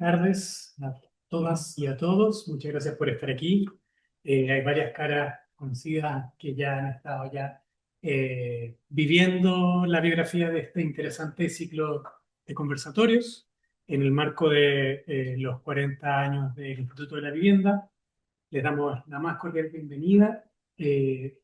tardes a todas y a todos. Muchas gracias por estar aquí. Hay varias caras conocidas que ya han estado viviendo la biografía de este interesante ciclo de conversatorios en el marco de los 40 años del Instituto de la Vivienda. Les damos la más cordial bienvenida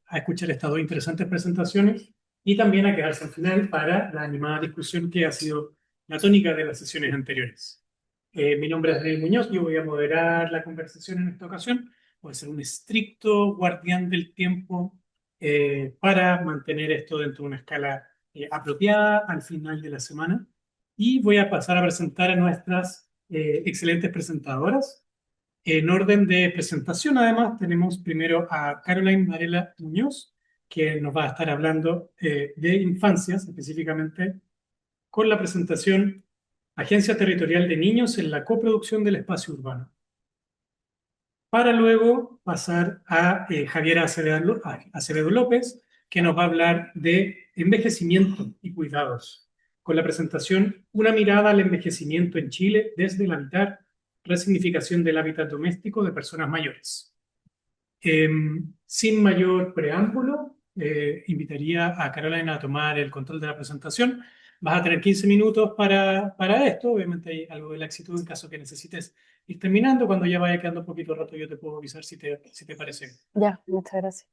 a escuchar estas dos interesantes presentaciones y también a quedarse al final para la animada discusión que ha sido la tónica de las sesiones anteriores. Mi nombre es Daniel Muñoz, yo voy a moderar la conversación en esta ocasión. Voy a ser un estricto guardián del tiempo para mantener esto dentro de una escala apropiada al final de la semana. Y voy a pasar a presentar a nuestras excelentes presentadoras. En orden de presentación, además, tenemos primero a Caroline Varela Muñoz, que nos va a estar hablando de infancias, específicamente con la presentación Agencia Territorial de Niños en la coproducción del espacio urbano. Para luego pasar a Javiera Acevedo López, que nos va a hablar de envejecimiento y cuidados, con la presentación Una mirada al envejecimiento en Chile desde el habitar, resignificación del hábitat doméstico de personas mayores. Sin mayor preámbulo, invitaría a Carolina a tomar el control de la presentación. Vas a tener 15 minutos para esto. Obviamente hay algo de laxitud en caso que necesites ir terminando. Cuando ya vaya quedando un poquito rato, yo te puedo avisar si te parece. Ya, muchas gracias.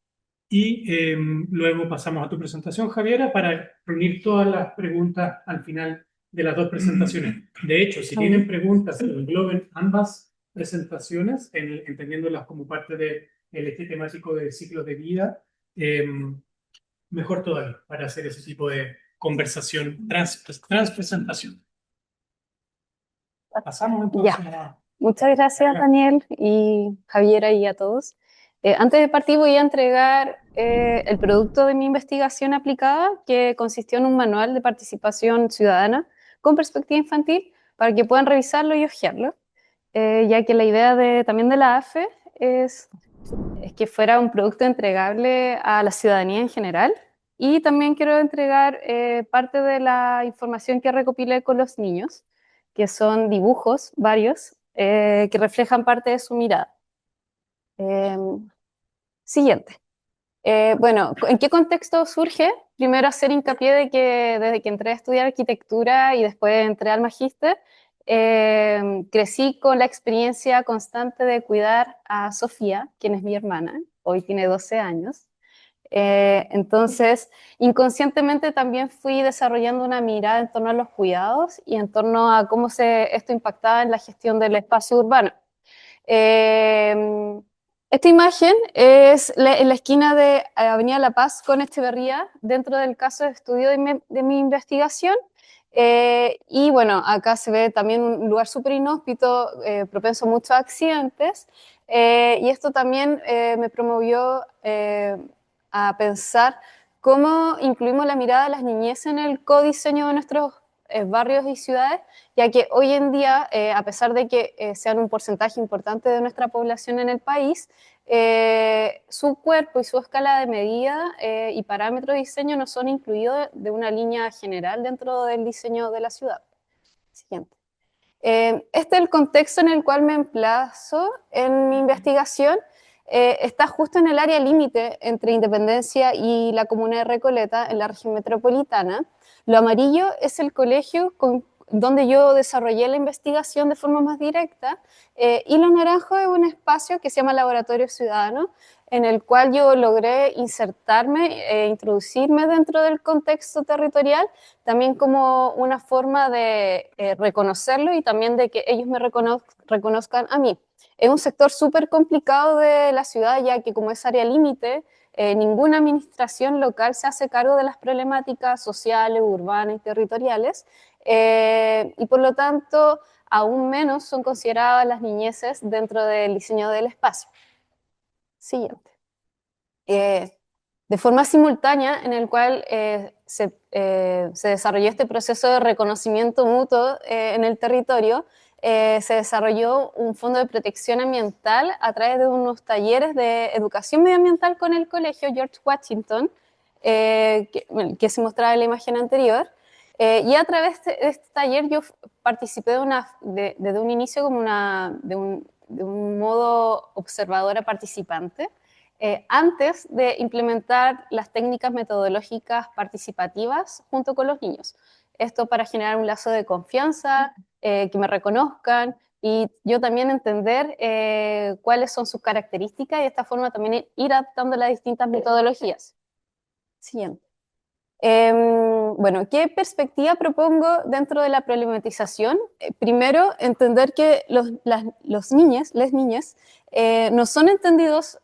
Y luego pasamos a tu presentación, Javiera, para reunir todas las preguntas al final de las dos presentaciones. De hecho, si tienen preguntas que engloben ambas presentaciones, entendiéndolas como parte del eje temático del ciclo de vida, eh, mejor todavía para hacer ese tipo de conversación tras presentación. Pasamos Ya, entonces a... muchas gracias Daniel y Javiera y a todos. Antes de partir voy a entregar el producto de mi investigación aplicada, que consistió en un manual de participación ciudadana con perspectiva infantil para que puedan revisarlo y hojearlo, ya que la idea también de la AFE es que fuera un producto entregable a la ciudadanía en general. Y también quiero entregar parte de la información que recopilé con los niños, que son dibujos varios que reflejan parte de su mirada. Eh, Siguiente. Bueno, ¿en qué contexto surge? Primero hacer hincapié de que desde que entré a estudiar arquitectura y después entré al magíster, crecí con la experiencia constante de cuidar a Sofía, quien es mi hermana, hoy tiene 12 años. Entonces, inconscientemente también fui desarrollando una mirada en torno a los cuidados y en torno a cómo esto impactaba en la gestión del espacio urbano. Eh, Esta imagen es en la esquina de Avenida La Paz con Echeverría, dentro del caso de estudio de mi investigación. Y bueno, acá se ve también un lugar súper inhóspito, propenso a muchos accidentes. Y esto también me promovió a pensar cómo incluimos la mirada de las niñez en el codiseño de nuestros barrios y ciudades, ya que hoy en día, a pesar de que sean un porcentaje importante de nuestra población en el país, su cuerpo y su escala de medida y parámetros de diseño no son incluidos de una línea general dentro del diseño de la ciudad. Siguiente. Este es el contexto en el cual me emplazo en mi investigación. Está justo en el área límite entre Independencia y la comuna de Recoleta, en la región metropolitana. Lo amarillo es el colegio donde yo desarrollé la investigación de forma más directa, y lo naranjo es un espacio que se llama Laboratorio Ciudadano, en el cual yo logré insertarme, introducirme dentro del contexto territorial, también como una forma de reconocerlo y también de que ellos me reconozcan a mí. Es un sector súper complicado de la ciudad, ya que como es área límite, ninguna administración local se hace cargo de las problemáticas sociales, urbanas y territoriales, y por lo tanto aún menos son consideradas las niñeces dentro del diseño del espacio. Siguiente. De forma simultánea, en el cual se desarrolló este proceso de reconocimiento mutuo en el territorio, se desarrolló un fondo de protección ambiental a través de unos talleres de educación medioambiental con el colegio George Washington, que se mostraba en la imagen anterior. Y a través de este taller yo participé desde un inicio como de un modo observadora participante, antes de implementar las técnicas metodológicas participativas junto con los niños. Esto para generar un lazo de confianza, que me reconozcan y yo también entender cuáles son sus características y de esta forma también ir adaptando las distintas metodologías. Siguiente. Bueno, ¿qué perspectiva propongo dentro de la problematización? Primero, entender que los niños, las niñas, no son entendidos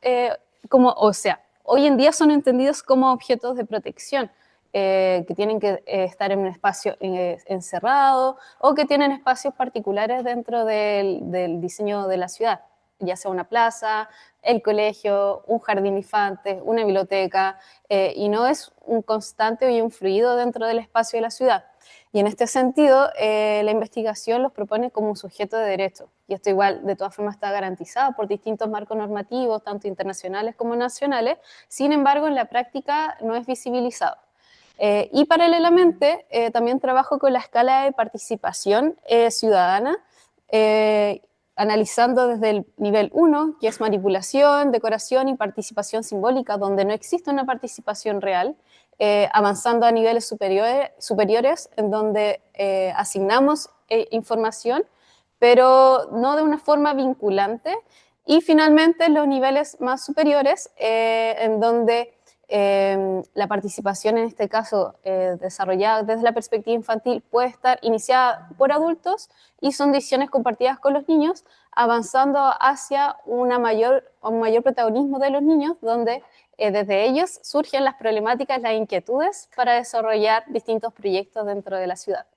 como, o sea, hoy en día son entendidos como objetos de protección, que tienen que estar en un espacio encerrado o que tienen espacios particulares dentro del diseño de la ciudad, ya sea una plaza, el colegio, un jardín de infantes, una biblioteca, y no es un constante y un fluido dentro del espacio de la ciudad. Y en este sentido, la investigación los propone como un sujeto de derecho. Y esto igual, de todas formas, está garantizado por distintos marcos normativos, tanto internacionales como nacionales. Sin embargo, en la práctica no es visibilizado. Y paralelamente, también trabajo con la escala de participación ciudadana, analizando desde el nivel 1, que es manipulación, decoración y participación simbólica, donde no existe una participación real, avanzando a niveles superiores en donde asignamos información, pero no de una forma vinculante, y finalmente los niveles más superiores, en donde la participación, en este caso desarrollada desde la perspectiva infantil, puede estar iniciada por adultos y son decisiones compartidas con los niños, avanzando hacia un mayor protagonismo de los niños, donde desde ellos surgen las problemáticas, las inquietudes para desarrollar distintos proyectos dentro de la ciudad.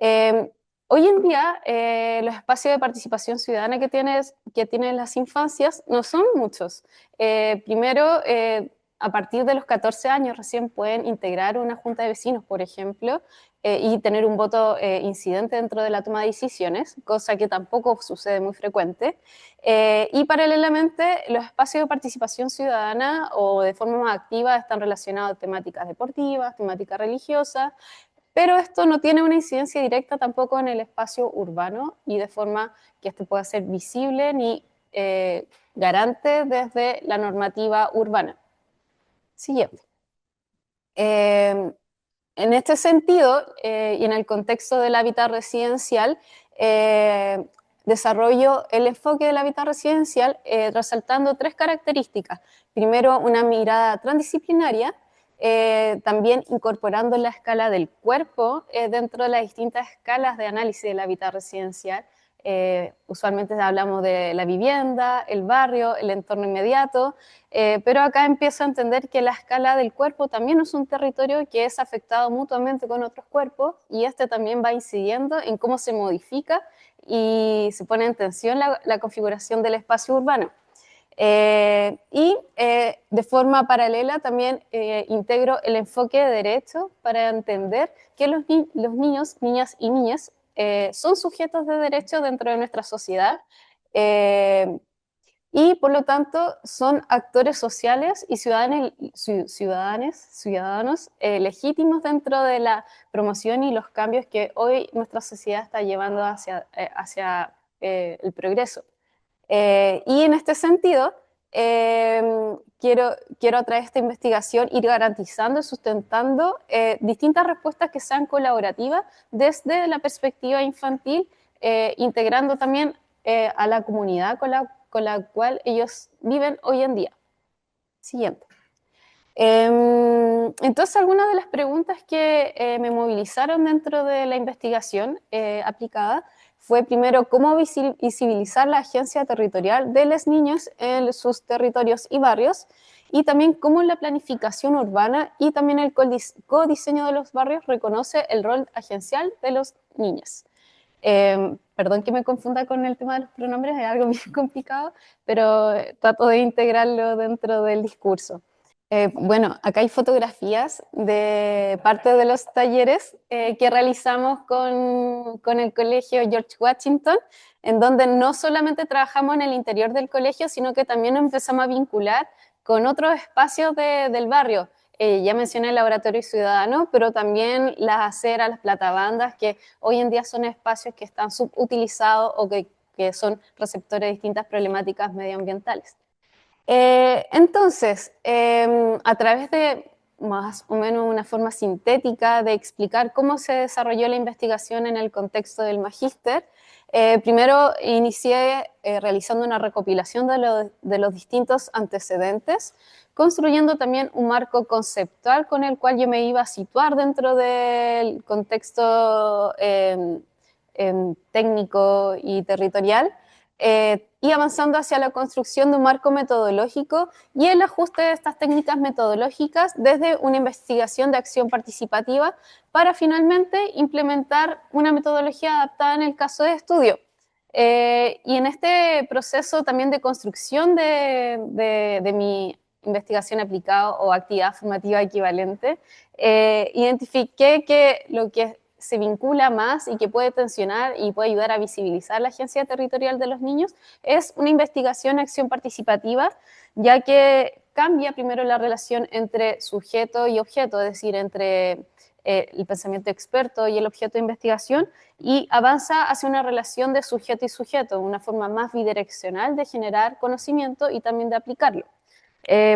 Eh, Hoy en día, los espacios de participación ciudadana que tienen las infancias no son muchos. Primero, a partir de los 14 años recién pueden integrar una junta de vecinos, por ejemplo, y tener un voto incidente dentro de la toma de decisiones, cosa que tampoco sucede muy frecuente. Y paralelamente, los espacios de participación ciudadana o de forma más activa están relacionados a temáticas deportivas, temáticas religiosas, pero esto no tiene una incidencia directa tampoco en el espacio urbano y de forma que este pueda ser visible ni garante desde la normativa urbana. Siguiente. En este sentido, y en el contexto del hábitat residencial, desarrollo el enfoque del hábitat residencial resaltando tres características. Primero, una mirada transdisciplinaria, también incorporando la escala del cuerpo dentro de las distintas escalas de análisis del hábitat residencial. Usualmente hablamos de la vivienda, el barrio, el entorno inmediato, pero acá empiezo a entender que la escala del cuerpo también es un territorio que es afectado mutuamente con otros cuerpos y este también va incidiendo en cómo se modifica y se pone en tensión la configuración del espacio urbano. De forma paralela también integro el enfoque de derecho para entender que los niños, niñas y niñas son sujetos de derecho dentro de nuestra sociedad y por lo tanto son actores sociales y ciudadanos legítimos dentro de la promoción y los cambios que hoy nuestra sociedad está llevando hacia el progreso. Y en este sentido, quiero a través de esta investigación ir garantizando y sustentando distintas respuestas que sean colaborativas desde la perspectiva infantil, integrando también a la comunidad con la cual ellos viven hoy en día. Siguiente. Entonces, algunas de las preguntas que me movilizaron dentro de la investigación aplicada fue primero cómo visibilizar la agencia territorial de los niños en sus territorios y barrios, y también cómo la planificación urbana y también el codiseño de los barrios reconoce el rol agencial de los niños. Perdón que me confunda con el tema de los pronombres, es algo bien complicado, pero trato de integrarlo dentro del discurso. Bueno, acá hay fotografías de parte de los talleres que realizamos con el colegio George Washington, en donde no solamente trabajamos en el interior del colegio, sino que también nos empezamos a vincular con otros espacios del barrio. ya mencioné el laboratorio ciudadano, pero también las aceras, las platabandas, que hoy en día son espacios que están subutilizados o que son receptores de distintas problemáticas medioambientales. Entonces, a través de más o menos una forma sintética de explicar cómo se desarrolló la investigación en el contexto del magíster, primero inicié realizando una recopilación de los distintos antecedentes, construyendo también un marco conceptual con el cual yo me iba a situar dentro del contexto técnico y territorial, y avanzando hacia la construcción de un marco metodológico y el ajuste de estas técnicas metodológicas desde una investigación de acción participativa para finalmente implementar una metodología adaptada en el caso de estudio. Y en este proceso también de construcción de mi investigación aplicada o actividad formativa equivalente, identifiqué que lo que se vincula más y que puede tensionar y puede ayudar a visibilizar la agencia territorial de los niños es una investigación acción participativa, ya que cambia primero la relación entre sujeto y objeto, es decir, entre el pensamiento experto y el objeto de investigación, y avanza hacia una relación de sujeto y sujeto, una forma más bidireccional de generar conocimiento y también de aplicarlo.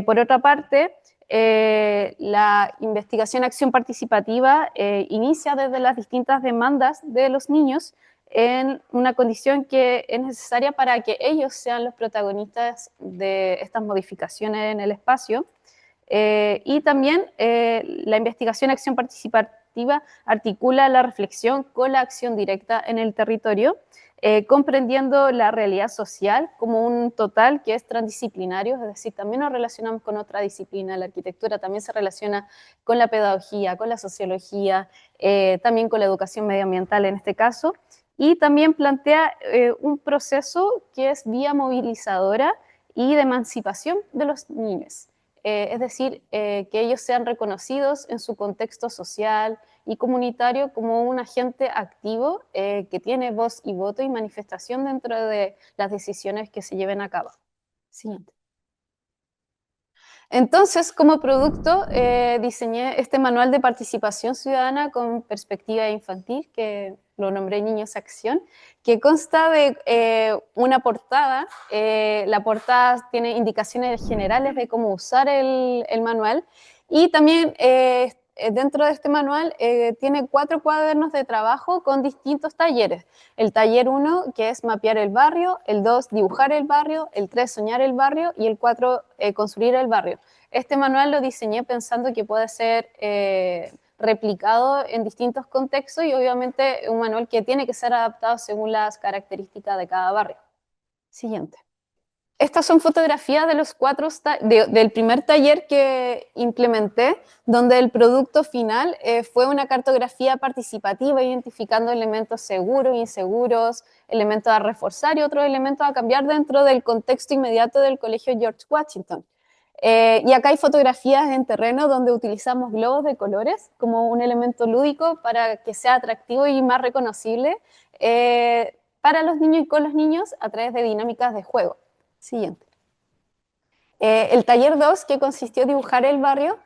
Por otra parte, la investigación acción participativa inicia desde las distintas demandas de los niños en una condición que es necesaria para que ellos sean los protagonistas de estas modificaciones en el espacio. Y también la investigación acción participativa articula la reflexión con la acción directa en el territorio, comprendiendo la realidad social como un total que es transdisciplinario, es decir, también nos relacionamos con otra disciplina, la arquitectura también se relaciona con la pedagogía, con la sociología, también con la educación medioambiental en este caso, y también plantea un proceso que es vía movilizadora y de emancipación de los niños. Es decir, que ellos sean reconocidos en su contexto social y comunitario como un agente activo que tiene voz y voto y manifestación dentro de las decisiones que se lleven a cabo. Siguiente. Entonces, como producto, diseñé este manual de participación ciudadana con perspectiva infantil, que lo nombré Niños Acción, que consta de una portada. La portada tiene indicaciones generales de cómo usar el manual, y también dentro de este manual tiene 4 cuadernos de trabajo con distintos talleres. El taller 1, que es mapear el barrio, el 2, dibujar el barrio, el 3, soñar el barrio, y el 4, construir el barrio. Este manual lo diseñé pensando que puede ser replicado en distintos contextos y obviamente un manual que tiene que ser adaptado según las características de cada barrio. Siguiente. Estas son fotografías de los del primer taller que implementé, donde el producto final fue una cartografía participativa, identificando elementos seguros, inseguros, elementos a reforzar y otros elementos a cambiar dentro del contexto inmediato del Colegio George Washington. Y acá hay fotografías en terreno donde utilizamos globos de colores como un elemento lúdico para que sea atractivo y más reconocible para los niños y con los niños a través de dinámicas de juego. Siguiente. El taller 2, que consistió en dibujar el barrio,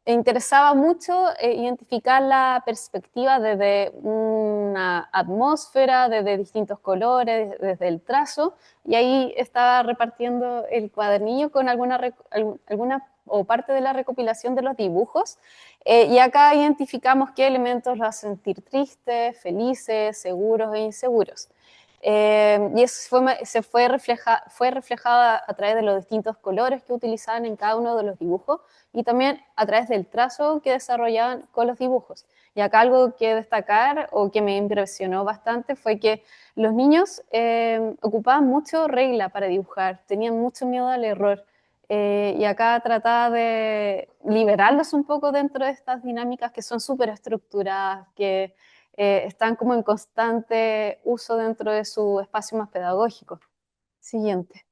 interesaba mucho identificar la perspectiva desde una atmósfera, desde distintos colores, desde el trazo, y ahí estaba repartiendo el cuadernillo con alguna o parte de la recopilación de los dibujos, y acá identificamos qué elementos los hacen sentir tristes, felices, seguros e inseguros. Y eso fue reflejado a través de los distintos colores que utilizaban en cada uno de los dibujos y también a través del trazo que desarrollaban con los dibujos. Y acá algo que destacar o que me impresionó bastante fue que los niños ocupaban mucho regla para dibujar, tenían mucho miedo al error. Y acá trataba de liberarlos un poco dentro de estas dinámicas que son súper estructuradas, que están como en constante uso dentro de su espacio más pedagógico. Siguiente.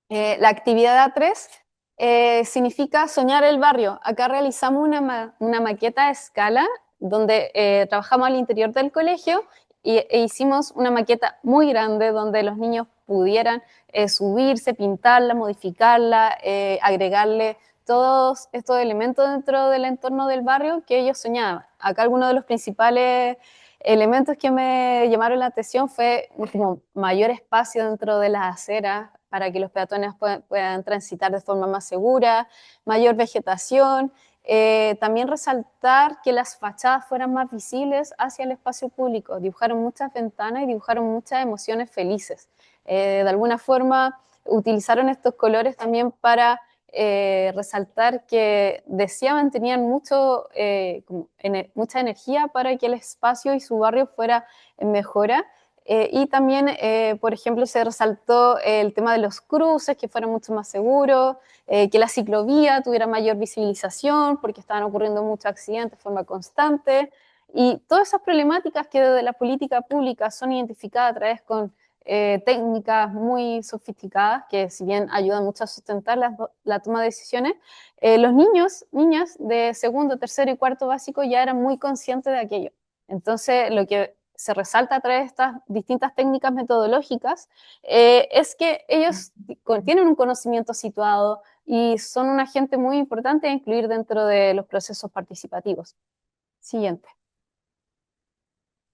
La actividad A3 significa soñar el barrio. Acá realizamos una maqueta a escala donde trabajamos al interior del colegio e hicimos una maqueta muy grande donde los niños pudieran subirse, pintarla, modificarla, agregarle todos estos elementos dentro del entorno del barrio que ellos soñaban. Acá algunos de los principales elementos que me llamaron la atención fue como mayor espacio dentro de las aceras para que los peatones puedan transitar de forma más segura, mayor vegetación, también resaltar que las fachadas fueran más visibles hacia el espacio público. Dibujaron muchas ventanas y dibujaron muchas emociones felices. De alguna forma utilizaron estos colores también para resaltar que deseaban, tenían mucha energía para que el espacio y su barrio fuera en mejora. Y también, por ejemplo, se resaltó el tema de los cruces, que fueran mucho más seguros, que la ciclovía tuviera mayor visibilización, porque estaban ocurriendo muchos accidentes de forma constante. Y todas esas problemáticas que desde la política pública son identificadas a través con técnicas muy sofisticadas, que si bien ayudan mucho a sustentar la toma de decisiones, los niños, niñas de segundo, tercero y cuarto básico ya eran muy conscientes de aquello. Entonces, lo que se resalta a través de estas distintas técnicas metodológicas es que ellos tienen un conocimiento situado y son un agente muy importante a incluir dentro de los procesos participativos. Siguiente.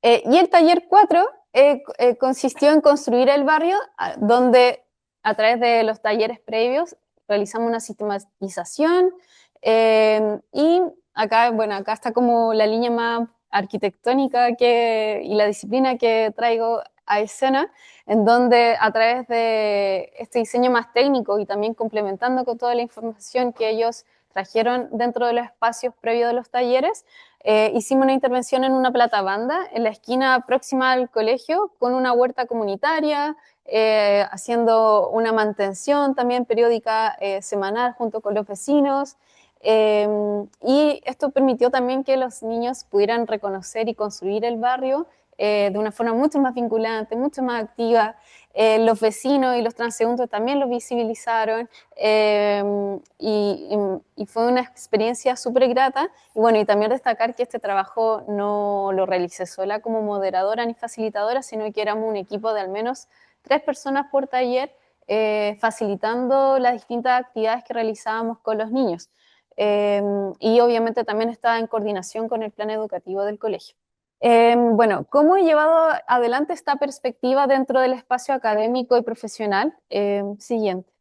Y el taller 4 consistió en construir el barrio, donde a través de los talleres previos realizamos una sistematización y acá, bueno, acá está como la línea más arquitectónica y la disciplina que traigo a escena, en donde a través de este diseño más técnico y también complementando con toda la información que ellos trajeron dentro de los espacios previos de los talleres, hicimos una intervención en una platabanda en la esquina próxima al colegio con una huerta comunitaria, haciendo una mantención también periódica semanal junto con los vecinos. Y esto permitió también que los niños pudieran reconocer y construir el barrio de una forma mucho más vinculante, mucho más activa. Los vecinos y los transeúntes también lo visibilizaron y fue una experiencia súper grata. Y bueno, y también destacar que este trabajo no lo realicé sola como moderadora ni facilitadora, sino que éramos un equipo de al menos 3 personas por taller, facilitando las distintas actividades que realizábamos con los niños. Y obviamente también estaba en coordinación con el plan educativo del colegio. Bueno, ¿cómo he llevado adelante esta perspectiva dentro del espacio académico y profesional? Siguiente.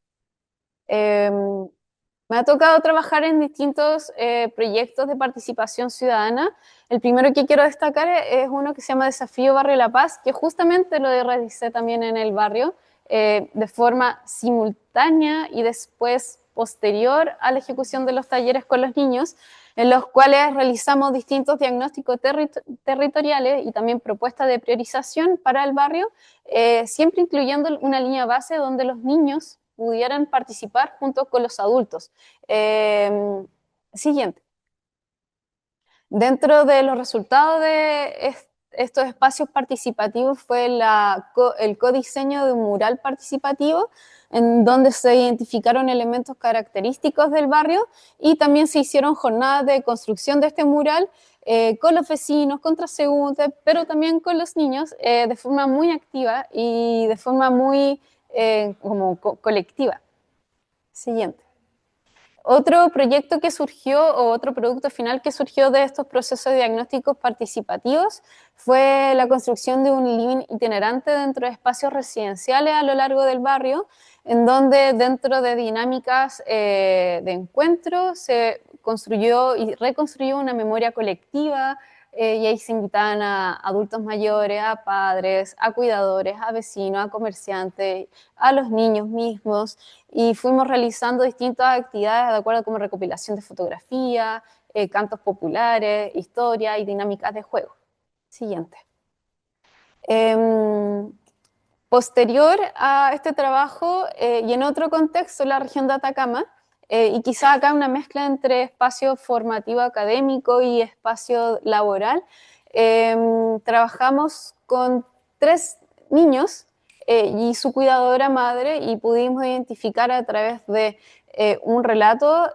Me ha tocado trabajar en distintos proyectos de participación ciudadana. El primero que quiero destacar es uno que se llama Desafío Barrio La Paz, que justamente lo realicé también en el barrio de forma simultánea y después posterior a la ejecución de los talleres con los niños, en los cuales realizamos distintos diagnósticos territoriales y también propuestas de priorización para el barrio, siempre incluyendo una línea base donde los niños pudieran participar junto con los adultos. Siguiente. Dentro de los resultados de estos espacios participativos fue el codiseño de un mural participativo en donde se identificaron elementos característicos del barrio y también se hicieron jornadas de construcción de este mural con los vecinos, con transeúntes, pero también con los niños de forma muy activa y de forma muy como colectiva. Siguiente. Otro proyecto que surgió, o otro producto final que surgió de estos procesos diagnósticos participativos, fue la construcción de un living itinerante dentro de espacios residenciales a lo largo del barrio, en donde dentro de dinámicas de encuentro se construyó y reconstruyó una memoria colectiva, y ahí se invitaban a adultos mayores, a padres, a cuidadores, a vecinos, a comerciantes, a los niños mismos, y fuimos realizando distintas actividades de acuerdo como recopilación de fotografías, cantos populares, historia y dinámicas de juego. Siguiente. Posterior a este trabajo y en otro contexto, la región de Atacama, y quizá acá una mezcla entre espacio formativo académico y espacio laboral, trabajamos con 3 niños y su cuidadora madre y pudimos identificar a través de un relato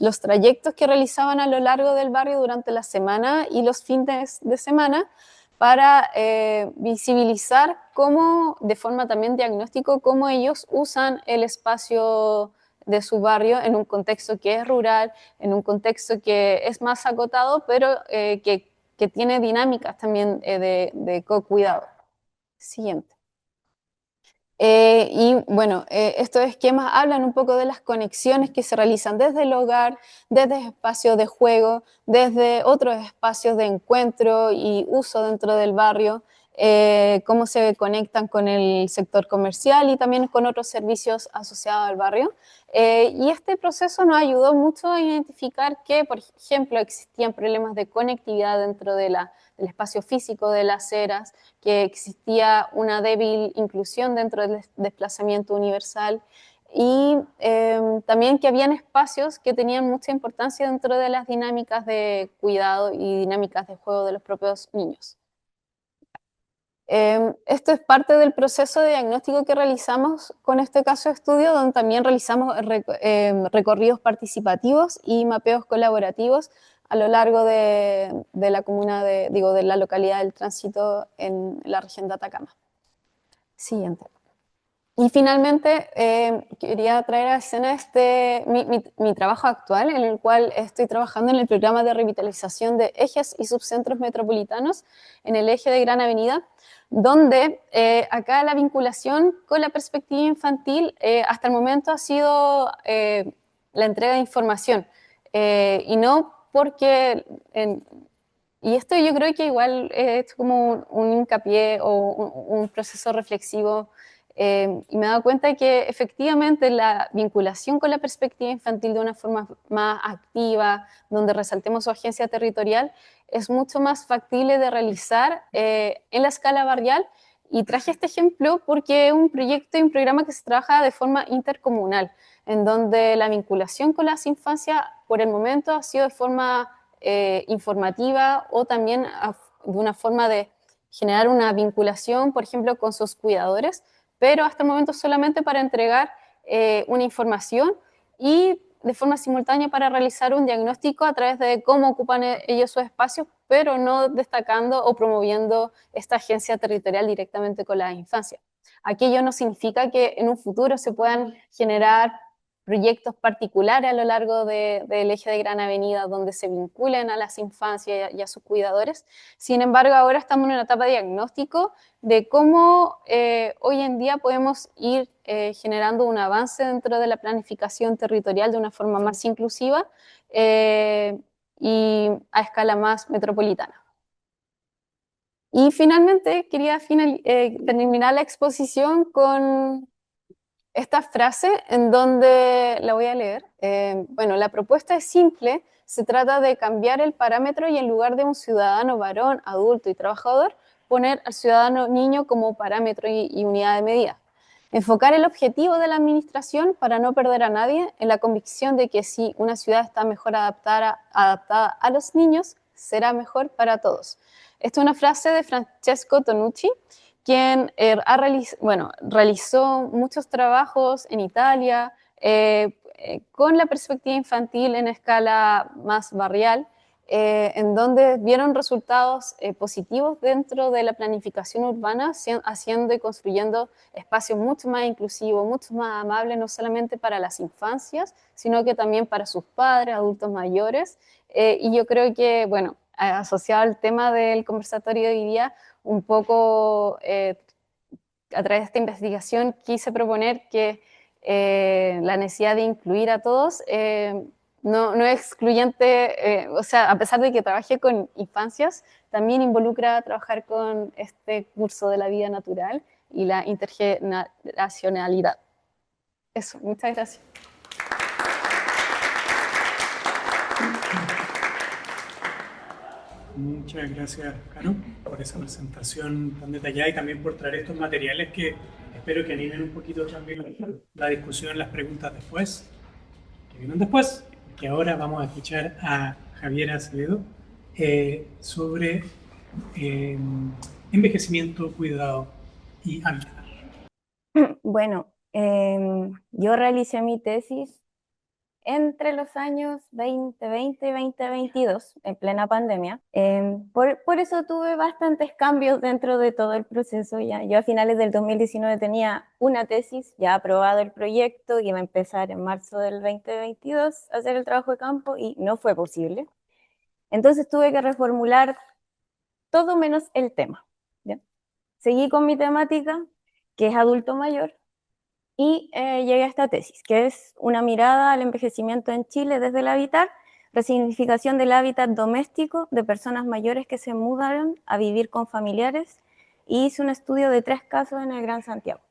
los trayectos que realizaban a lo largo del barrio durante la semana y los fines de semana para visibilizar cómo, de forma también diagnóstico, cómo ellos usan el espacio de su barrio en un contexto que es rural, en un contexto que es más acotado, pero que tiene dinámicas también de co-cuidado. Siguiente. Y bueno, estos esquemas hablan un poco de las conexiones que se realizan desde el hogar, desde espacios de juego, desde otros espacios de encuentro y uso dentro del barrio, cómo se conectan con el sector comercial y también con otros servicios asociados al barrio. Y este proceso nos ayudó mucho a identificar que, por ejemplo, existían problemas de conectividad dentro del espacio físico de las aceras, que existía una débil inclusión dentro del desplazamiento universal y también que habían espacios que tenían mucha importancia dentro de las dinámicas de cuidado y dinámicas de juego de los propios niños. Esto es parte del proceso de diagnóstico que realizamos con este caso de estudio, donde también realizamos recorridos participativos y mapeos colaborativos a lo largo de la comuna, de la localidad del Tránsito en la región de Atacama. Siguiente. Y finalmente, quería traer a escena mi trabajo actual, en el cual estoy trabajando en el programa de revitalización de ejes y subcentros metropolitanos en el eje de Gran Avenida, donde acá la vinculación con la perspectiva infantil hasta el momento ha sido la entrega de información, y no porque... y esto yo creo que igual es como un hincapié o un proceso reflexivo, y me he dado cuenta que efectivamente la vinculación con la perspectiva infantil de una forma más activa, donde resaltemos su agencia territorial, es mucho más factible de realizar en la escala barrial. Y traje este ejemplo porque es un proyecto y un programa que se trabaja de forma intercomunal, en donde la vinculación con las infancias por el momento ha sido de forma informativa o también de una forma de generar una vinculación, por ejemplo, con sus cuidadores, pero hasta el momento solamente para entregar una información y de forma simultánea para realizar un diagnóstico a través de cómo ocupan ellos sus espacios, pero no destacando o promoviendo esta agencia territorial directamente con la infancia. Aquello no significa que en un futuro se puedan generar proyectos particulares a lo largo del eje de Gran Avenida donde se vinculen a las infancias y a sus cuidadores. Sin embargo, ahora estamos en una etapa de diagnóstico de cómo hoy en día podemos ir generando un avance dentro de la planificación territorial de una forma más inclusiva y a escala más metropolitana. Y finalmente quería terminar la exposición con esta frase en donde la voy a leer. Bueno, la propuesta es simple, se trata de cambiar el parámetro y en lugar de un ciudadano varón, adulto y trabajador, poner al ciudadano niño como parámetro y unidad de medida. Enfocar el objetivo de la administración para no perder a nadie en la convicción de que si una ciudad está mejor adaptada a los niños, será mejor para todos. Esta es una frase de Francesco Tonucci, quien realizó muchos trabajos en Italia con la perspectiva infantil en escala más barrial, en donde vieron resultados positivos dentro de la planificación urbana, haciendo y construyendo espacios mucho más inclusivos, mucho más amables, no solamente para las infancias, sino que también para sus padres, adultos mayores. Y yo creo que, bueno, asociado al tema del conversatorio de hoy día, un poco a través de esta investigación quise proponer que la necesidad de incluir a todos no es excluyente, o sea, a pesar de que trabajé con infancias, también involucra trabajar con este curso de la vida natural y la intergeneracionalidad. Eso, muchas gracias. Muchas gracias, Caro, por esa presentación tan detallada y también por traer estos materiales que espero que animen un poquito también la discusión, las preguntas después, que vienen después, que ahora vamos a escuchar a Javier Acevedo sobre envejecimiento, cuidado y hábitat. Bueno, yo realicé mi tesis entre los años 2020 y 2022, en plena pandemia. Por eso tuve bastantes cambios dentro de todo el proceso. Ya. Yo a finales del 2019 tenía una tesis, ya aprobado el proyecto, iba a empezar en marzo del 2022 a hacer el trabajo de campo y no fue posible. Entonces tuve que reformular todo menos el tema. ¿Ya? Seguí con mi temática, que es adulto mayor, y llegué a esta tesis, que es una mirada al envejecimiento en Chile desde el hábitat, resignificación del hábitat doméstico de personas mayores que se mudaron a vivir con familiares, y hice un estudio de 3 casos en el Gran Santiago.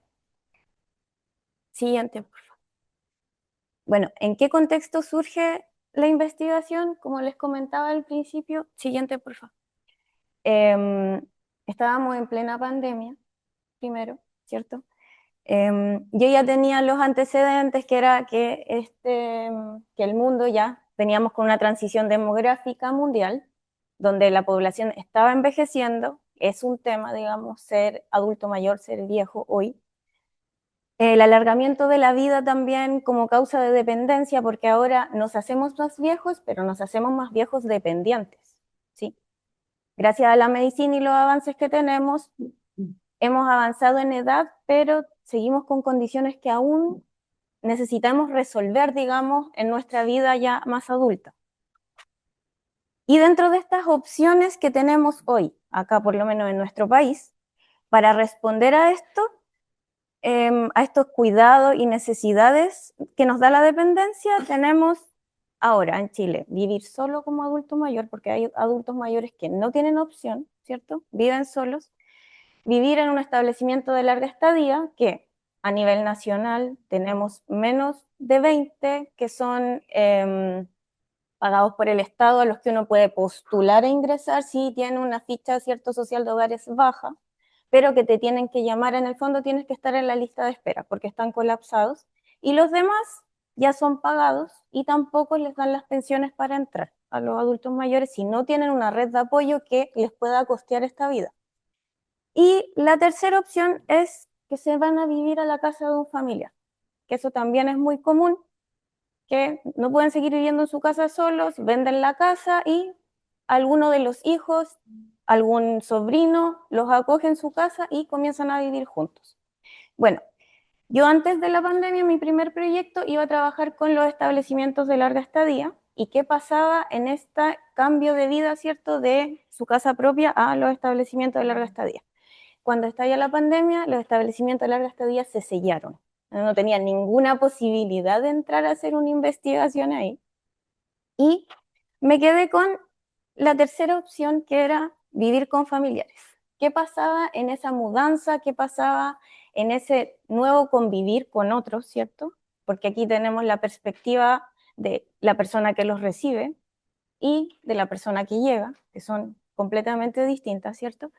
Siguiente, por favor. Bueno, ¿en qué contexto surge la investigación? Como les comentaba al principio, siguiente, por favor. Estábamos en plena pandemia, primero, ¿cierto? Yo ya tenía los antecedentes, que era que el mundo ya veníamos con una transición demográfica mundial, donde la población estaba envejeciendo, es un tema, digamos, ser adulto mayor, ser viejo hoy. El alargamiento de la vida también como causa de dependencia, porque ahora nos hacemos más viejos, pero nos hacemos más viejos dependientes, ¿sí? Gracias a la medicina y los avances que tenemos, hemos avanzado en edad, pero seguimos con condiciones que aún necesitamos resolver, digamos, en nuestra vida ya más adulta. Y dentro de estas opciones que tenemos hoy, acá por lo menos en nuestro país, para responder a esto, a estos cuidados y necesidades que nos da la dependencia, tenemos ahora en Chile vivir solo como adulto mayor, porque hay adultos mayores que no tienen opción, ¿cierto? Viven solos. Vivir en un establecimiento de larga estadía, que a nivel nacional tenemos menos de 20 que son pagados por el Estado, a los que uno puede postular e ingresar si tiene una ficha cierto social de hogares baja, pero que te tienen que llamar. En el fondo tienes que estar en la lista de espera porque están colapsados, y los demás ya son pagados y tampoco les dan las pensiones para entrar a los adultos mayores si no tienen una red de apoyo que les pueda costear esta vida. Y la tercera opción es que se van a vivir a la casa de un familiar, que eso también es muy común, que no pueden seguir viviendo en su casa solos, venden la casa y alguno de los hijos, algún sobrino, los acoge en su casa y comienzan a vivir juntos. Bueno, yo antes de la pandemia, mi primer proyecto iba a trabajar con los establecimientos de larga estadía y qué pasaba en este cambio de vida, ¿cierto?, de su casa propia a los establecimientos de larga estadía. Cuando estalla la pandemia, los establecimientos de larga estadía se sellaron. No tenían ninguna posibilidad de entrar a hacer una investigación ahí. Y me quedé con la tercera opción, que era vivir con familiares. ¿Qué pasaba en esa mudanza? ¿Qué pasaba en ese nuevo convivir con otros, cierto? Porque aquí tenemos la perspectiva de la persona que los recibe y de la persona que llega, que son completamente distintas, ¿cierto?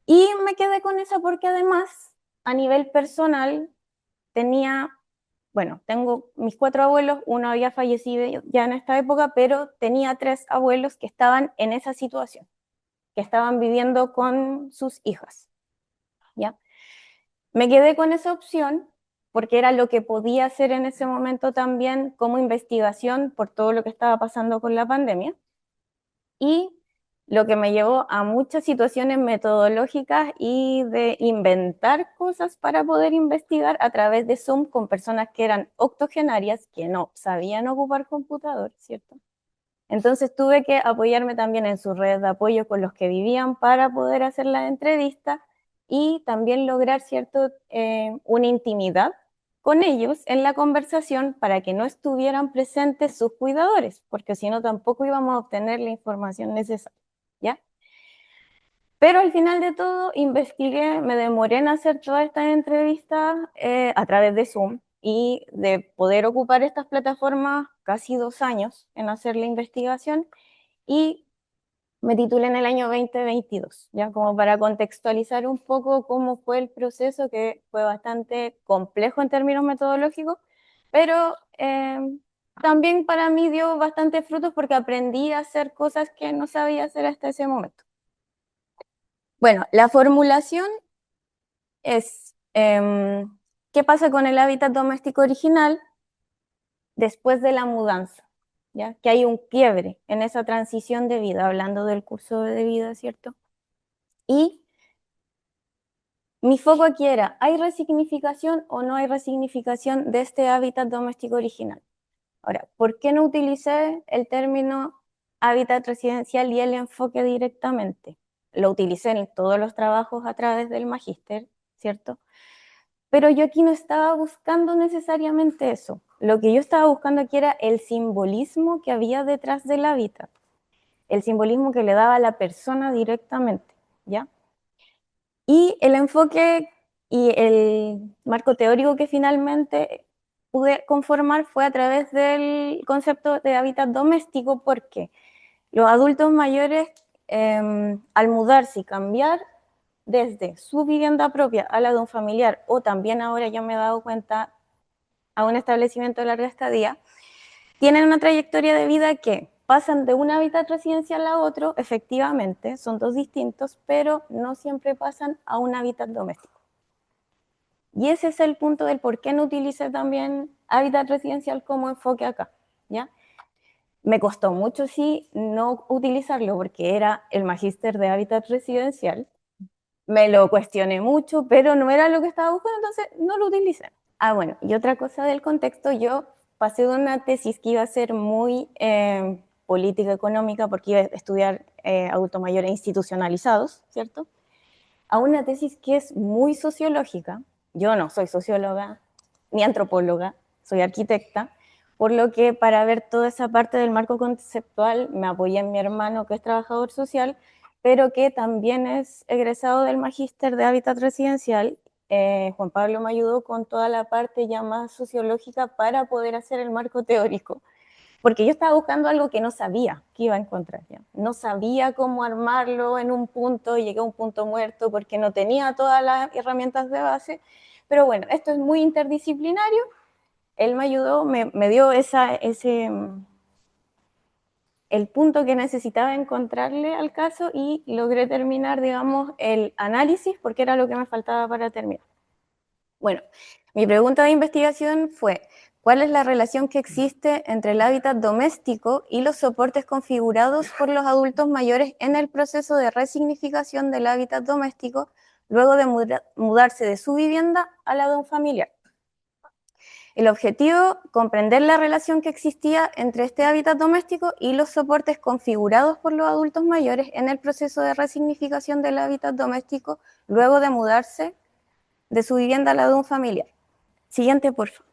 Y me quedé con esa porque además, a nivel personal, tengo mis 4 abuelos, uno había fallecido ya en esta época, pero tenía 3 abuelos que estaban en esa situación, que estaban viviendo con sus hijas, ¿ya? Me quedé con esa opción porque era lo que podía hacer en ese momento también como investigación por todo lo que estaba pasando con la pandemia. Y lo que me llevó a muchas situaciones metodológicas y de inventar cosas para poder investigar a través de Zoom con personas que eran octogenarias, que no sabían ocupar computador, ¿cierto? Entonces tuve que apoyarme también en sus redes de apoyo con los que vivían para poder hacer la entrevista y también lograr, ¿cierto?, una intimidad con ellos en la conversación para que no estuvieran presentes sus cuidadores, porque si no tampoco íbamos a obtener la información necesaria, ¿ya? Pero al final de todo investigué, me demoré en hacer todas estas entrevistas a través de Zoom y de poder ocupar estas plataformas casi 2 años en hacer la investigación, y me titulé en el año 2022, ya como para contextualizar un poco cómo fue el proceso, que fue bastante complejo en términos metodológicos, pero también para mí dio bastantes frutos porque aprendí a hacer cosas que no sabía hacer hasta ese momento. Bueno, la formulación es, ¿qué pasa con el hábitat doméstico original? después de la mudanza, ¿ya? Que hay un quiebre en esa transición de vida, hablando del curso de vida, ¿cierto? Y mi foco aquí era, ¿hay resignificación o no hay resignificación de este hábitat doméstico original? Ahora, ¿por qué no utilicé el término hábitat residencial y el enfoque directamente? Lo utilicé en todos los trabajos a través del magíster, ¿cierto? Pero yo aquí no estaba buscando necesariamente eso. Lo que yo estaba buscando aquí era el simbolismo que había detrás del hábitat, el simbolismo que le daba a la persona directamente, ¿ya? Y el enfoque y el marco teórico que finalmente pude conformar fue a través del concepto de hábitat doméstico, porque los adultos mayores, al mudarse y cambiar desde su vivienda propia a la de un familiar, o también ahora ya me he dado cuenta a un establecimiento de larga estadía, tienen una trayectoria de vida que pasan de un hábitat residencial a otro, efectivamente, son dos distintos, pero no siempre pasan a un hábitat doméstico. Y ese es el punto del por qué no utilicé también hábitat residencial como enfoque acá, ¿ya? Me costó mucho, sí, no utilizarlo porque era el magíster de hábitat residencial. Me lo cuestioné mucho, pero no era lo que estaba buscando, entonces no lo utilicé. Ah, bueno, y otra cosa del contexto, yo pasé de una tesis que iba a ser muy política económica, porque iba a estudiar adultos mayores institucionalizados, ¿cierto? A una tesis que es muy sociológica. Yo no soy socióloga ni antropóloga, soy arquitecta, por lo que para ver toda esa parte del marco conceptual me apoyé en mi hermano, que es trabajador social, pero que también es egresado del magíster de hábitat residencial. Juan Pablo me ayudó con toda la parte ya más sociológica para poder hacer el marco teórico, porque yo estaba buscando algo que no sabía que iba a encontrar. ¿Ya? No sabía cómo armarlo en un punto, llegué a un punto muerto porque no tenía todas las herramientas de base, pero bueno, esto es muy interdisciplinario. Él me ayudó, me dio el punto que necesitaba encontrarle al caso, y logré terminar, digamos, el análisis, porque era lo que me faltaba para terminar. Bueno, mi pregunta de investigación fue, ¿cuál es la relación que existe entre el hábitat doméstico y los soportes configurados por los adultos mayores en el proceso de resignificación del hábitat doméstico luego de mudarse de su vivienda a la de un familiar? El objetivo, comprender la relación que existía entre este hábitat doméstico y los soportes configurados por los adultos mayores en el proceso de resignificación del hábitat doméstico luego de mudarse de su vivienda a la de un familiar. Siguiente, por favor.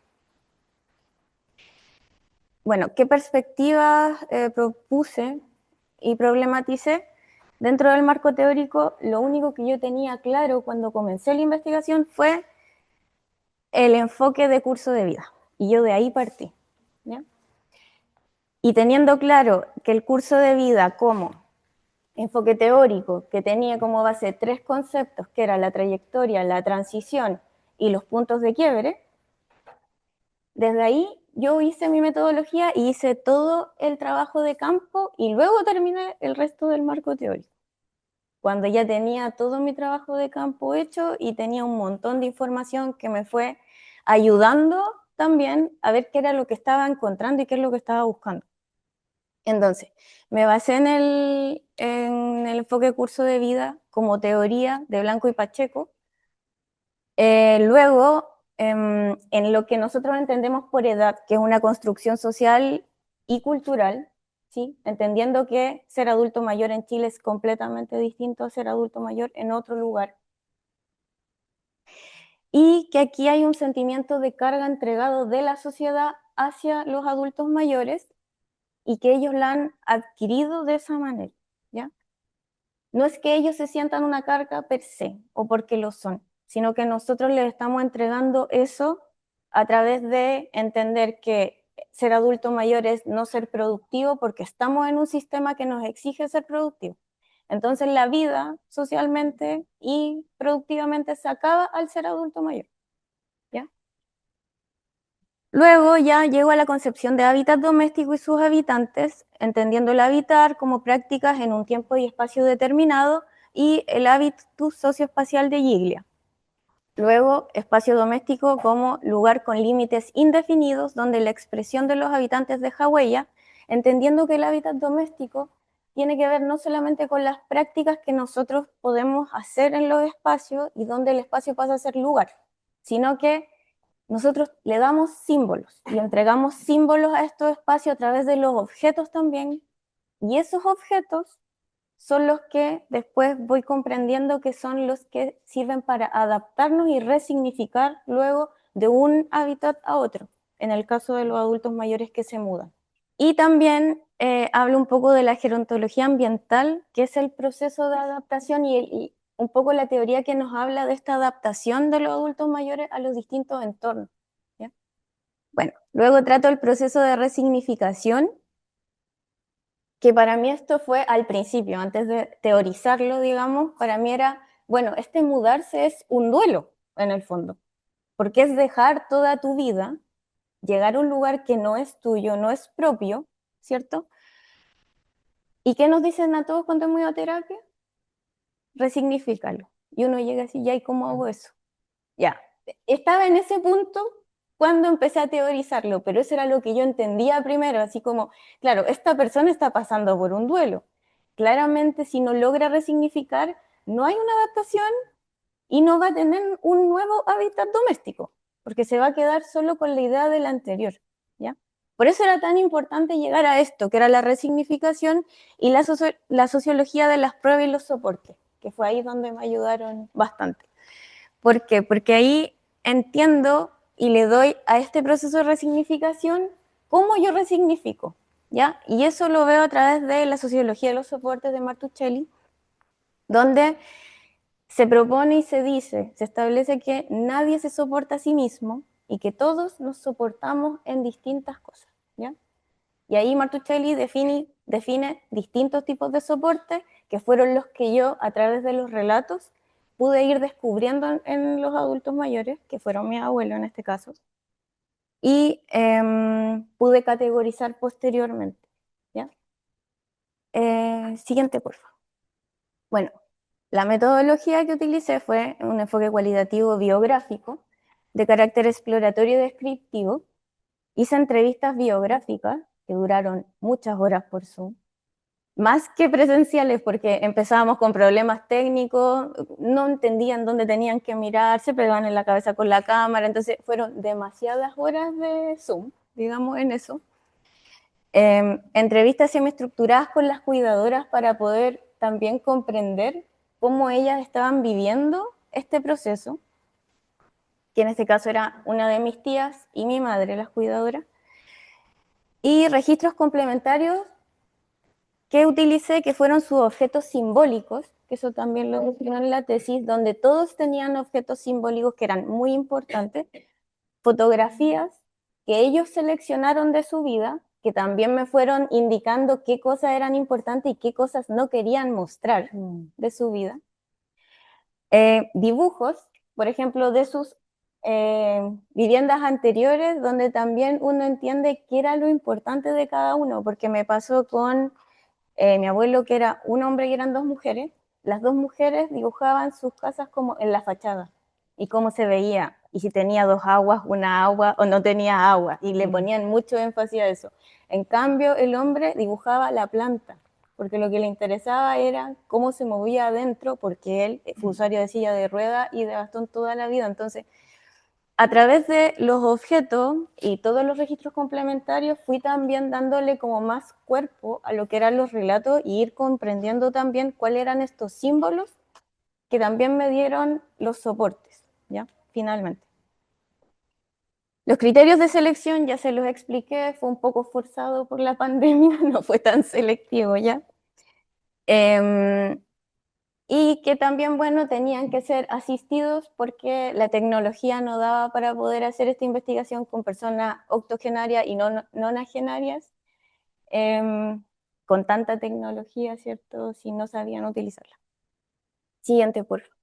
Bueno, ¿qué perspectivas propuse y problematicé? Dentro del marco teórico, lo único que yo tenía claro cuando comencé la investigación fue el enfoque de curso de vida. Y yo de ahí partí, ¿ya? Y teniendo claro que el curso de vida como enfoque teórico, que tenía como base 3 conceptos, que era la trayectoria, la transición y los puntos de quiebre, desde ahí yo hice mi metodología y hice todo el trabajo de campo y luego terminé el resto del marco teórico. Cuando ya tenía todo mi trabajo de campo hecho y tenía un montón de información que me fue ayudando también a ver qué era lo que estaba encontrando y qué es lo que estaba buscando. Entonces, me basé en el enfoque de curso de vida como teoría de Blanco y Pacheco. Luego, en lo que nosotros entendemos por edad, que es una construcción social y cultural, ¿sí? Entendiendo que ser adulto mayor en Chile es completamente distinto a ser adulto mayor en otro lugar. Y que aquí hay un sentimiento de carga entregado de la sociedad hacia los adultos mayores y que ellos la han adquirido de esa manera, ¿ya? No es que ellos se sientan una carga per se o porque lo son, sino que nosotros les estamos entregando eso a través de entender que ser adulto mayor es no ser productivo porque estamos en un sistema que nos exige ser productivo. Entonces la vida socialmente y productivamente se acaba al ser adulto mayor, ¿ya? Luego ya llego a la concepción de hábitat doméstico y sus habitantes, entendiendo el habitar como prácticas en un tiempo y espacio determinado y el hábitus socioespacial de Giglia. Luego, espacio doméstico como lugar con límites indefinidos donde la expresión de los habitantes deja huella, entendiendo que el hábitat doméstico tiene que ver no solamente con las prácticas que nosotros podemos hacer en los espacios y donde el espacio pasa a ser lugar, sino que nosotros le damos símbolos y entregamos símbolos a estos espacios a través de los objetos también, y esos objetos son los que después voy comprendiendo que son los que sirven para adaptarnos y resignificar luego de un hábitat a otro, en el caso de los adultos mayores que se mudan. Y también hablo un poco de la gerontología ambiental, que es el proceso de adaptación y un poco la teoría que nos habla de esta adaptación de los adultos mayores a los distintos entornos, ¿ya? Bueno, luego trato el proceso de resignificación, que para mí esto fue al principio, antes de teorizarlo, digamos, para mí era, bueno, este mudarse es un duelo, en el fondo, porque es dejar toda tu vida, llegar a un lugar que no es tuyo, no es propio, ¿cierto? ¿Y qué nos dicen a todos cuando hemos ido a terapia? Resignifícalo. Y uno llega así, ya, ¿y cómo hago eso? Ya, estaba en ese punto cuando empecé a teorizarlo, pero eso era lo que yo entendía primero, así como, claro, esta persona está pasando por un duelo. Claramente, si no logra resignificar, no hay una adaptación y no va a tener un nuevo hábitat doméstico, porque se va a quedar solo con la idea del anterior, ¿ya? Por eso era tan importante llegar a esto, que era la resignificación y la sociología de las pruebas y los soportes, que fue ahí donde me ayudaron bastante. ¿Por qué? Porque ahí entiendo y le doy a este proceso de resignificación cómo yo resignifico, ¿ya? Y eso lo veo a través de la sociología de los soportes de Martuchelli, donde se propone y se dice, se establece que nadie se soporta a sí mismo y que todos nos soportamos en distintas cosas, ¿ya? Y ahí Martuchelli define distintos tipos de soporte, que fueron los que yo, a través de los relatos, pude ir descubriendo en los adultos mayores, que fueron mi abuelo en este caso, y pude categorizar posteriormente, ¿ya? Siguiente, por favor. Bueno, la metodología que utilicé fue un enfoque cualitativo biográfico, de carácter exploratorio y descriptivo. Hice entrevistas biográficas que duraron muchas horas por Zoom, más que presenciales, porque empezábamos con problemas técnicos, no entendían dónde tenían que mirar, se pegaban en la cabeza con la cámara, entonces fueron demasiadas horas de Zoom, digamos, en eso. Entrevistas semiestructuradas con las cuidadoras para poder también comprender cómo ellas estaban viviendo este proceso, que en este caso era una de mis tías y mi madre, las cuidadoras, y registros complementarios que utilicé, que fueron sus objetos simbólicos, que eso también lo mencioné en la tesis, donde todos tenían objetos simbólicos que eran muy importantes, fotografías que ellos seleccionaron de su vida, que también me fueron indicando qué cosas eran importantes y qué cosas no querían mostrar de su vida. Dibujos, por ejemplo, de sus viviendas anteriores, donde también uno entiende qué era lo importante de cada uno, porque me pasó con mi abuelo, que era un hombre y eran dos mujeres. Las dos mujeres dibujaban sus casas como en la fachada y cómo se veía, y si tenía dos aguas, una agua o no tenía agua, y le ponían mucho énfasis a eso. En cambio, el hombre dibujaba la planta, porque lo que le interesaba era cómo se movía adentro, porque él fue usuario de silla de rueda y de bastón toda la vida. Entonces, a través de los objetos y todos los registros complementarios, fui también dándole como más cuerpo a lo que eran los relatos y ir comprendiendo también cuáles eran estos símbolos que también me dieron los soportes, ¿ya? Finalmente. Los criterios de selección ya se los expliqué, fue un poco forzado por la pandemia, no fue tan selectivo ya. Y que también, bueno, tenían que ser asistidos porque la tecnología no daba para poder hacer esta investigación con personas octogenarias y nonagenarias, con tanta tecnología, ¿cierto? Si no sabían utilizarla. Siguiente, por favor.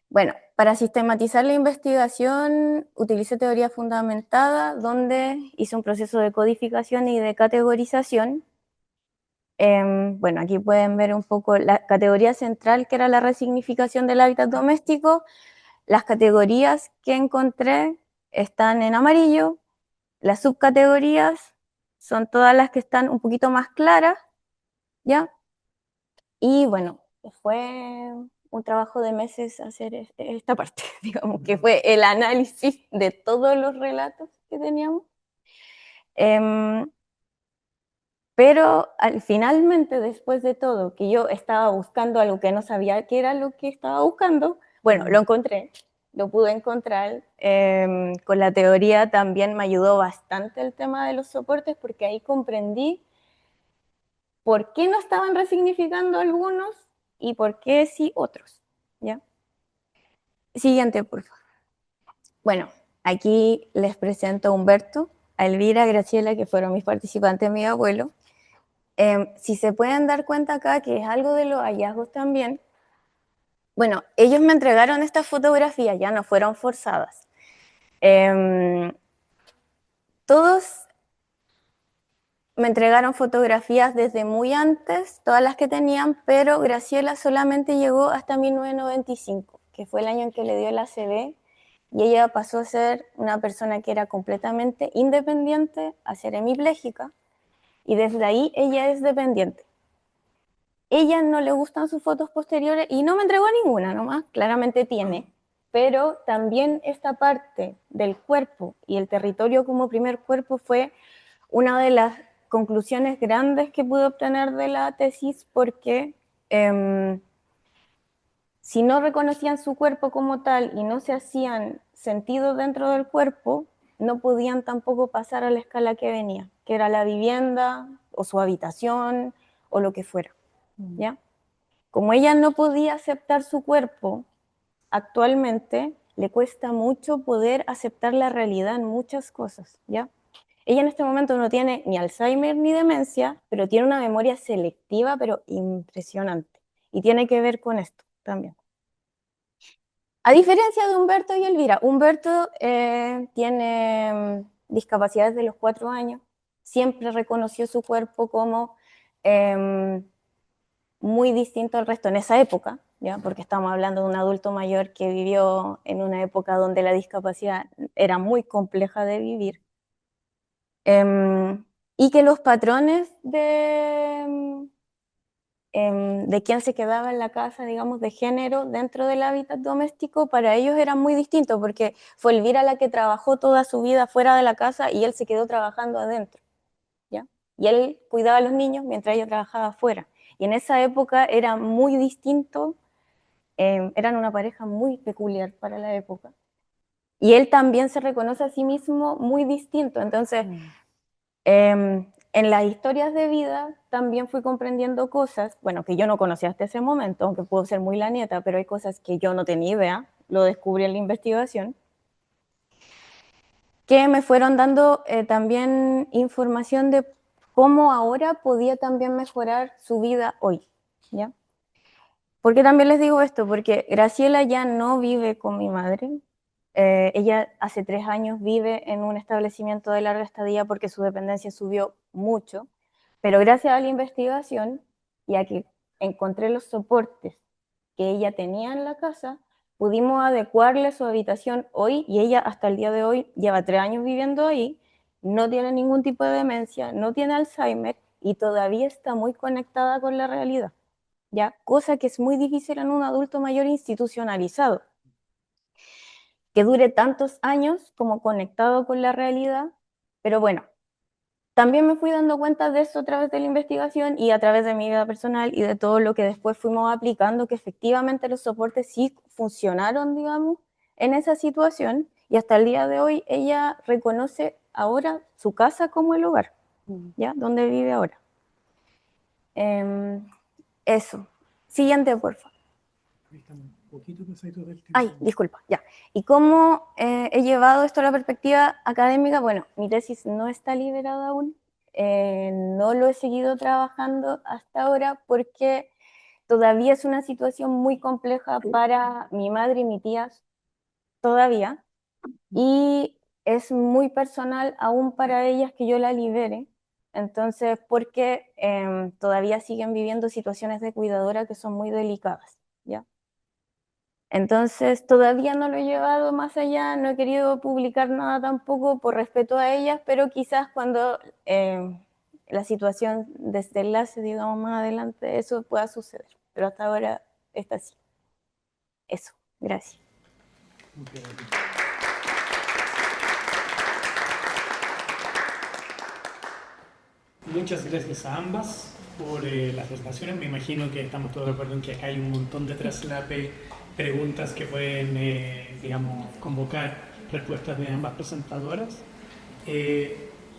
Bueno, para sistematizar la investigación utilicé teoría fundamentada, donde hice un proceso de codificación y de categorización. Bueno, aquí pueden ver un poco la categoría central, que era la resignificación del hábitat doméstico. Las categorías que encontré están en amarillo, las subcategorías son todas las que están un poquito más claras, ¿ya? Y bueno, fue un trabajo de meses hacer esta parte, digamos, que fue el análisis de todos los relatos que teníamos. Pero finalmente, después de todo, que yo estaba buscando algo que no sabía qué era lo que estaba buscando, bueno, lo encontré, lo pude encontrar. Con la teoría también me ayudó bastante el tema de los soportes, porque ahí comprendí por qué no estaban resignificando algunos y por qué sí otros, ¿ya? Siguiente, por favor. Bueno, aquí les presento a Humberto, a Elvira, a Graciela, que fueron mis participantes, mi abuelo. Si se pueden dar cuenta acá, que es algo de los hallazgos también, bueno, ellos me entregaron estas fotografías, ya no fueron forzadas. Todos me entregaron fotografías desde muy antes, todas las que tenían, pero Graciela solamente llegó hasta 1995, que fue el año en que le dio el ACV, y ella pasó a ser una persona que era completamente independiente, a ser hemipléjica, y desde ahí ella es dependiente. Ella no le gustan sus fotos posteriores y no me entregó ninguna nomás, claramente tiene, pero también esta parte del cuerpo y el territorio como primer cuerpo fue una de las conclusiones grandes que pude obtener de la tesis, porque si no reconocían su cuerpo como tal y no se hacían sentido dentro del cuerpo, no podían tampoco pasar a la escala que venía, que era la vivienda o su habitación o lo que fuera, ¿ya? Como ella no podía aceptar su cuerpo actualmente, le cuesta mucho poder aceptar la realidad en muchas cosas, ¿ya? Ella en este momento no tiene ni Alzheimer ni demencia, pero tiene una memoria selectiva, pero impresionante. Y tiene que ver con esto también. A diferencia de Humberto y Elvira, Humberto tiene discapacidad desde los 4 años, siempre reconoció su cuerpo como muy distinto al resto en esa época, ¿ya? Porque estamos hablando de un adulto mayor que vivió en una época donde la discapacidad era muy compleja de vivir. Y que los patrones de quién se quedaba en la casa, digamos, de género dentro del hábitat doméstico, para ellos eran muy distintos, porque fue Elvira la que trabajó toda su vida fuera de la casa y él se quedó trabajando adentro, ¿ya? Y él cuidaba a los niños mientras ella trabajaba afuera. Y en esa época era muy distinto, eran una pareja muy peculiar para la época. Y él también se reconoce a sí mismo muy distinto. Entonces, en las historias de vida también fui comprendiendo cosas, bueno, que yo no conocía hasta ese momento, aunque puedo ser muy la nieta, pero hay cosas que yo no tenía idea, lo descubrí en la investigación, que me fueron dando también información de cómo ahora podía también mejorar su vida hoy, ¿ya? ¿Por qué también les digo esto? Porque Graciela ya no vive con mi madre. Ella hace 3 años vive en un establecimiento de larga estadía porque su dependencia subió mucho, pero gracias a la investigación y a que encontré los soportes que ella tenía en la casa, pudimos adecuarle su habitación hoy, y ella hasta el día de hoy lleva 3 años viviendo ahí, no tiene ningún tipo de demencia, no tiene Alzheimer y todavía está muy conectada con la realidad, ¿ya? Cosa que es muy difícil en un adulto mayor institucionalizado, que dure tantos años como conectado con la realidad. Pero bueno, también me fui dando cuenta de eso a través de la investigación y a través de mi vida personal y de todo lo que después fuimos aplicando, que efectivamente los soportes sí funcionaron, digamos, en esa situación, y hasta el día de hoy ella reconoce ahora su casa como el hogar, ¿ya? Donde vive ahora. Eso. Siguiente, por favor. Ay, disculpa, ya. ¿Y cómo he llevado esto a la perspectiva académica? Bueno, mi tesis no está liberada aún, no lo he seguido trabajando hasta ahora porque todavía es una situación muy compleja para mi madre y mi tía todavía, y es muy personal aún para ellas que yo la libere. Entonces, porque todavía siguen viviendo situaciones de cuidadora que son muy delicadas, ¿ya? Entonces todavía no lo he llevado más allá, no he querido publicar nada tampoco por respeto a ellas, pero quizás cuando la situación desenlace, digamos, más adelante, eso pueda suceder. Pero hasta ahora está así. Eso, gracias. Muchas gracias a ambas por las presentaciones. Me imagino que estamos todos de acuerdo en que acá hay un montón de traslape, preguntas que pueden, digamos, convocar respuestas de ambas presentadoras.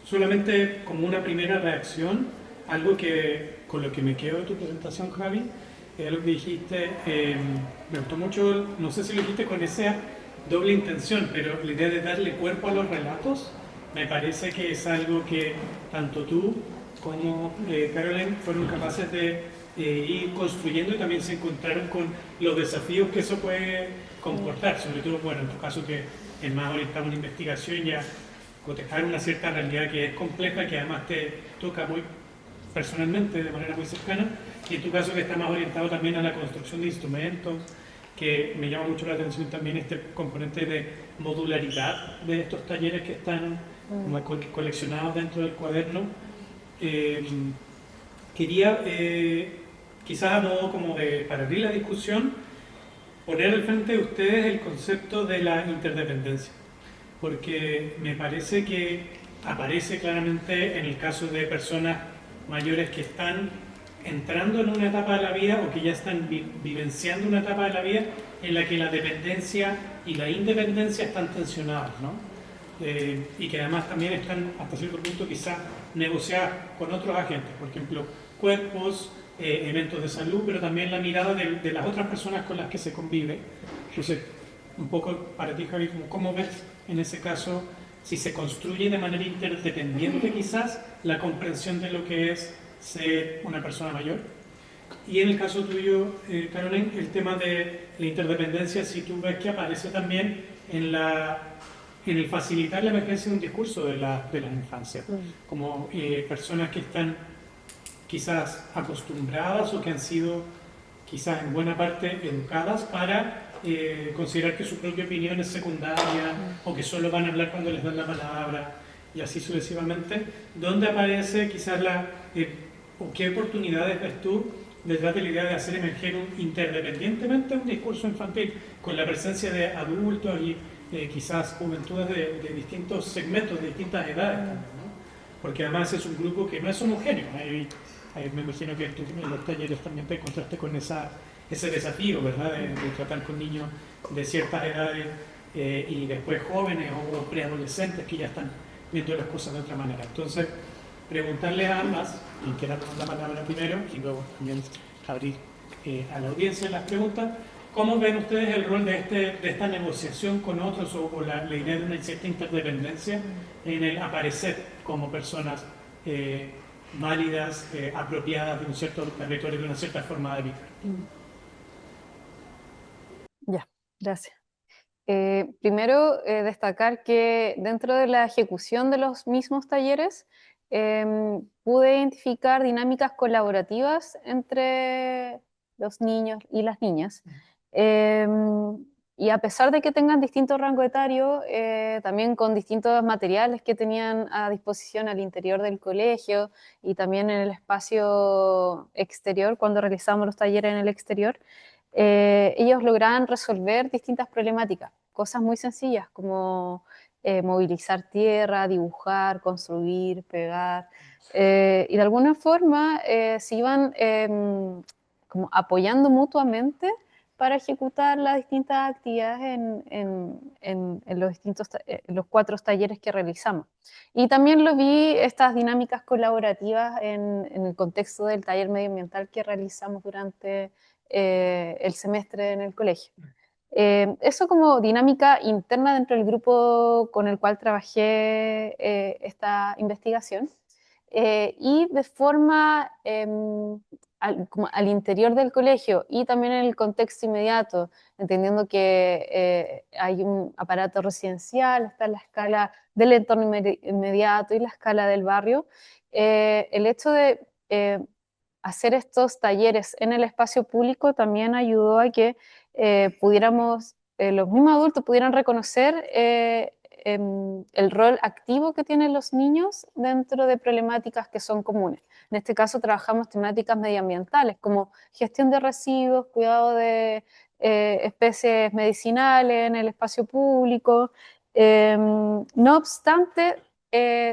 Solamente como una primera reacción, algo que con lo que me quedo de tu presentación, Javi, algo que dijiste, me gustó mucho, no sé si lo dijiste con esa doble intención, pero la idea de darle cuerpo a los relatos, me parece que es algo que tanto tú como Caroline fueron capaces de ir construyendo y también se encontraron con los desafíos que eso puede comportar, sobre todo, bueno, en tu caso que es más orientado a una investigación ya cotejar una cierta realidad que es compleja, que además te toca muy personalmente, de manera muy cercana, y en tu caso que está más orientado también a la construcción de instrumentos, que me llama mucho la atención también este componente de modularidad de estos talleres que están coleccionados dentro del cuaderno. Quería, quizás a modo como de, para abrir la discusión, poner al frente de ustedes el concepto de la interdependencia, porque me parece que aparece claramente en el caso de personas mayores que están entrando en una etapa de la vida o que ya están vivenciando una etapa de la vida en la que la dependencia y la independencia están tensionadas, ¿no? Y que además también están hasta cierto punto quizás negociadas con otros agentes, por ejemplo, cuerpos, eventos de salud, pero también la mirada de las otras personas con las que se convive. Entonces, un poco para ti, Javi, ¿cómo ves en ese caso si se construye de manera interdependiente quizás la comprensión de lo que es ser una persona mayor? Y en el caso tuyo, Caroline, el tema de la interdependencia, si tú ves que aparece también en el facilitar la emergencia de un discurso de la infancia, como personas que están quizás acostumbradas o que han sido quizás en buena parte educadas para considerar que su propia opinión es secundaria o que solo van a hablar cuando les dan la palabra y así sucesivamente. ¿Dónde aparece quizás o qué oportunidades ves tú detrás de la idea de hacer emerger interdependientemente un discurso infantil con la presencia de adultos y quizás juventudes de distintos segmentos, de distintas edades también, ¿no? Porque además es un grupo que no es homogéneo. Me imagino que en los talleres también te encontraste con ese desafío, ¿verdad? De tratar con niños de ciertas edades y después jóvenes o preadolescentes que ya están viendo las cosas de otra manera. Entonces, preguntarle a ambas, quien quiera tomar la palabra primero, y luego también abrir a la audiencia las preguntas, ¿cómo ven ustedes el rol de esta negociación con otros o la idea de una cierta interdependencia en el aparecer como personas válidas, apropiadas de un cierto territorio, de una cierta forma de vida? Ya, gracias. Primero, destacar que dentro de la ejecución de los mismos talleres pude identificar dinámicas colaborativas entre los niños y las niñas. Y a pesar de que tengan distinto rango etario, también con distintos materiales que tenían a disposición al interior del colegio y también en el espacio exterior, cuando realizamos los talleres en el exterior, ellos lograban resolver distintas problemáticas, cosas muy sencillas como movilizar tierra, dibujar, construir, pegar, y de alguna forma se iban como apoyando mutuamente para ejecutar las distintas actividades en los 4 talleres que realizamos. Y también lo vi estas dinámicas colaborativas en el contexto del taller medioambiental que realizamos durante el semestre en el colegio. Eso como dinámica interna dentro del grupo con el cual trabajé esta investigación. Y de forma como al interior del colegio y también en el contexto inmediato, entendiendo que hay un aparato residencial, está la escala del entorno inmediato y la escala del barrio, el hecho de hacer estos talleres en el espacio público también ayudó a que los mismos adultos pudieran reconocer el rol activo que tienen los niños dentro de problemáticas que son comunes. En este caso trabajamos temáticas medioambientales como gestión de residuos, cuidado de especies medicinales en el espacio público. No obstante,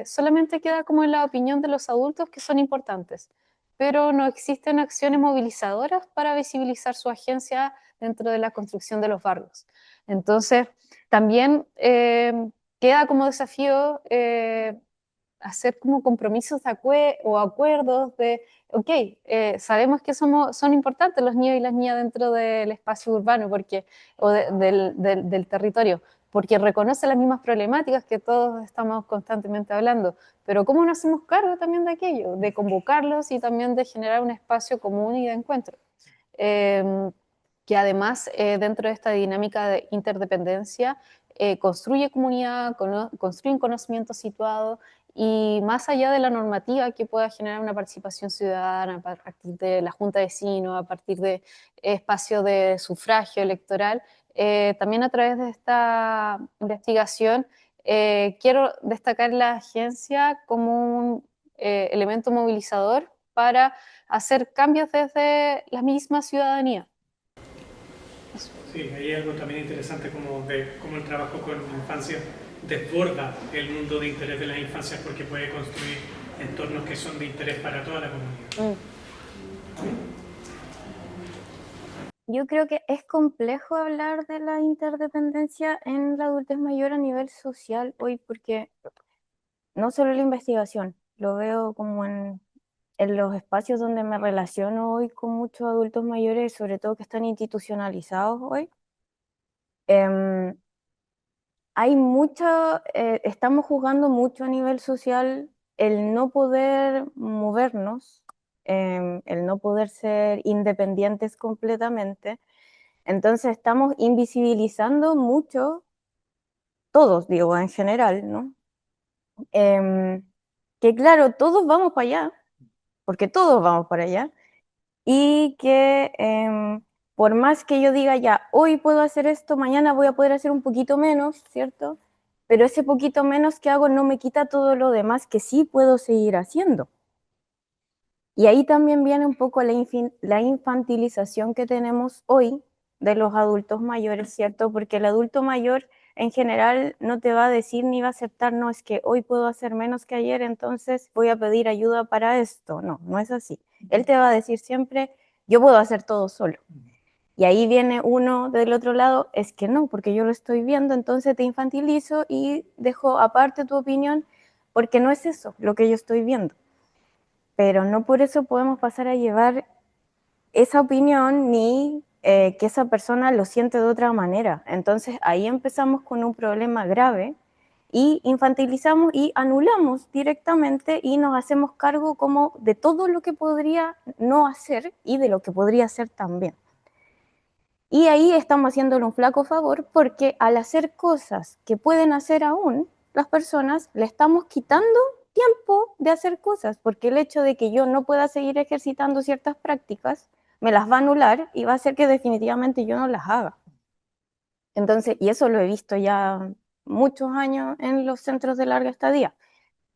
solamente queda como en la opinión de los adultos que son importantes, pero no existen acciones movilizadoras para visibilizar su agencia dentro de la construcción de los barrios. Entonces, también queda como desafío hacer como compromisos o acuerdos de, ok, sabemos que son importantes los niños y las niñas dentro del espacio urbano del territorio, porque reconoce las mismas problemáticas que todos estamos constantemente hablando, pero ¿cómo nos hacemos cargo también de aquello? De convocarlos y también de generar un espacio común y de encuentro. Que además, dentro de esta dinámica de interdependencia, construye comunidad, construye un conocimiento situado, y más allá de la normativa que pueda generar una participación ciudadana a partir de la junta de vecinos, a partir de espacios de sufragio electoral, también a través de esta investigación quiero destacar la agencia como un elemento movilizador para hacer cambios desde la misma ciudadanía. Sí, hay algo también interesante como el trabajo con la infancia desborda el mundo de interés de las infancias porque puede construir entornos que son de interés para toda la comunidad. Yo creo que es complejo hablar de la interdependencia en la adultez mayor a nivel social hoy, porque no solo la investigación, lo veo como en los espacios donde me relaciono hoy con muchos adultos mayores, sobre todo que están institucionalizados hoy. Hay estamos jugando mucho a nivel social el no poder movernos, el no poder ser independientes completamente. Entonces estamos invisibilizando mucho, todos digo en general, ¿no? Que claro, todos vamos para allá, porque todos vamos para allá, y que por más que yo diga ya, hoy puedo hacer esto, mañana voy a poder hacer un poquito menos, ¿cierto? Pero ese poquito menos que hago no me quita todo lo demás que sí puedo seguir haciendo. Y ahí también viene un poco la infantilización que tenemos hoy de los adultos mayores, ¿cierto? Porque el adulto mayor en general no te va a decir ni va a aceptar, no, es que hoy puedo hacer menos que ayer, entonces voy a pedir ayuda para esto. No, no es así. Él te va a decir siempre, yo puedo hacer todo solo. Y ahí viene uno del otro lado, es que no, porque yo lo estoy viendo, entonces te infantilizo y dejo aparte tu opinión, porque no es eso lo que yo estoy viendo. Pero no por eso podemos pasar a llevar esa opinión ni que esa persona lo siente de otra manera. Entonces ahí empezamos con un problema grave y infantilizamos y anulamos directamente y nos hacemos cargo como de todo lo que podría no hacer y de lo que podría hacer también. Y ahí estamos haciéndole un flaco favor porque al hacer cosas que pueden hacer aún las personas, le estamos quitando tiempo de hacer cosas, porque el hecho de que yo no pueda seguir ejercitando ciertas prácticas me las va a anular y va a hacer que definitivamente yo no las haga. Entonces, y eso lo he visto ya muchos años en los centros de larga estadía,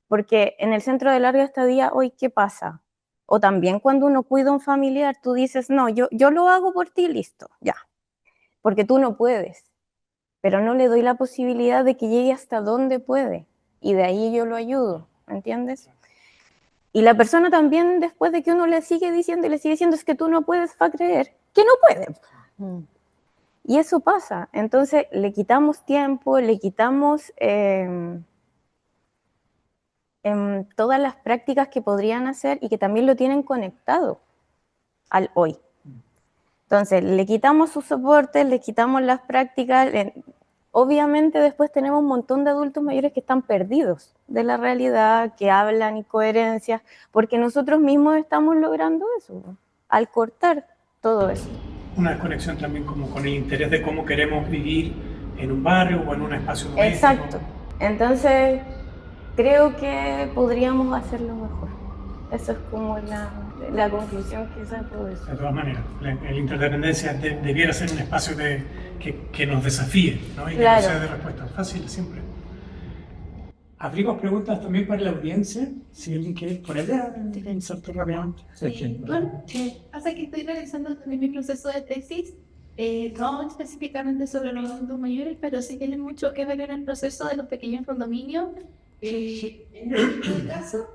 porque en el centro de larga estadía hoy, ¿qué pasa? O también cuando uno cuida a un familiar, tú dices, no, yo lo hago por ti, listo, ya, porque tú no puedes, pero no le doy la posibilidad de que llegue hasta donde puede, y de ahí yo lo ayudo, ¿me entiendes? Y la persona también, después de que uno le sigue diciendo y le sigue diciendo, es que tú no puedes, va a creer que no puede. Y eso pasa, entonces le quitamos tiempo, le quitamos todas las prácticas que podrían hacer y que también lo tienen conectado al hoy. Entonces, le quitamos sus soportes, le quitamos las prácticas. Obviamente después tenemos un montón de adultos mayores que están perdidos de la realidad, que hablan incoherencias, porque nosotros mismos estamos logrando eso, ¿no? Al cortar todo eso. Una desconexión también como con el interés de cómo queremos vivir en un barrio o en un espacio doméstico. Exacto. Entonces, creo que podríamos hacerlo mejor. Eso es como la la conclusión que saco de eso. De todas maneras, la interdependencia debiera ser un espacio que nos desafíe, ¿no? Y que no sea de respuesta fácil siempre. Abrimos preguntas también para la audiencia, si alguien quiere por allá, inserto rápidamente. Bueno, pasa que estoy realizando también mi proceso de tesis, no específicamente sobre los adultos mayores, pero sí tiene mucho que ver en el proceso de los pequeños condominios. En este caso,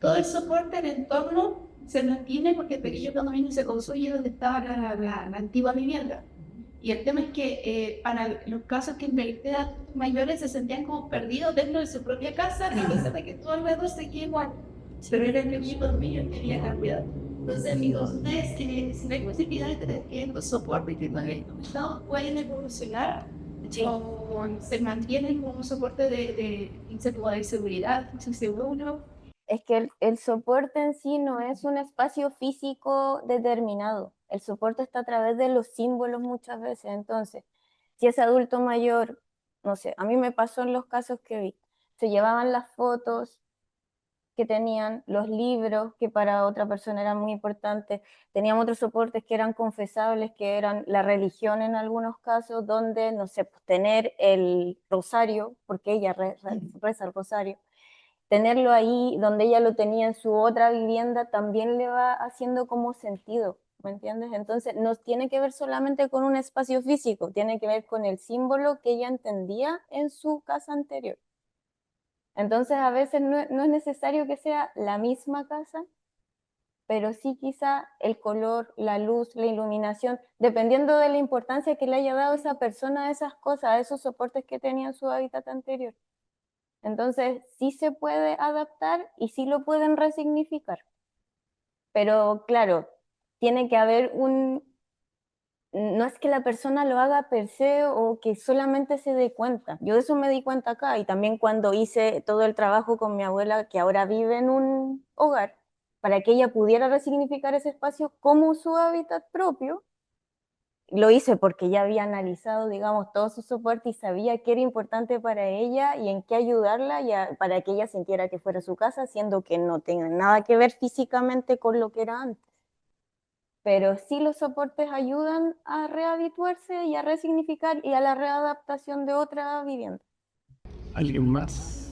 todo el soporte, el entorno se mantiene porque el pequeño condominio se construye donde estaba la antigua vivienda. Y el tema es que para los casos que de adultos mayores se sentían como perdidos dentro de su propia casa, a pesar de que todo alrededor seguía igual. Pero era el pequeño condominio que quería cambiar. Entonces, amigos, ustedes, si no hay posibilidad de tener los soportes que no habéis comentado, pueden evolucionar o se mantienen como un soporte de seguridad, seguro. Es que el soporte en sí no es un espacio físico determinado. El soporte está a través de los símbolos muchas veces. Entonces, si es adulto mayor, no sé, a mí me pasó en los casos que vi, se llevaban las fotos que tenían, los libros que para otra persona eran muy importantes, teníamos otros soportes que eran confesables, que eran la religión en algunos casos, donde, no sé, pues tener el rosario, porque ella reza el rosario, tenerlo ahí donde ella lo tenía en su otra vivienda también le va haciendo como sentido, ¿me entiendes? Entonces no tiene que ver solamente con un espacio físico, tiene que ver con el símbolo que ella entendía en su casa anterior. Entonces a veces no es necesario que sea la misma casa, pero sí quizá el color, la luz, la iluminación, dependiendo de la importancia que le haya dado esa persona a esas cosas, a esos soportes que tenía en su hábitat anterior. Entonces, sí se puede adaptar y sí lo pueden resignificar. Pero claro, tiene que haber no es que la persona lo haga per se o que solamente se dé cuenta. Yo de eso me di cuenta acá y también cuando hice todo el trabajo con mi abuela, que ahora vive en un hogar, para que ella pudiera resignificar ese espacio como su hábitat propio. Lo hice porque ya había analizado, digamos, todo su soporte y sabía qué era importante para ella y en qué ayudarla para que ella sintiera que fuera su casa, siendo que no tenga nada que ver físicamente con lo que era antes. Pero sí los soportes ayudan a rehabituarse y a resignificar y a la readaptación de otra vivienda. ¿Alguien más?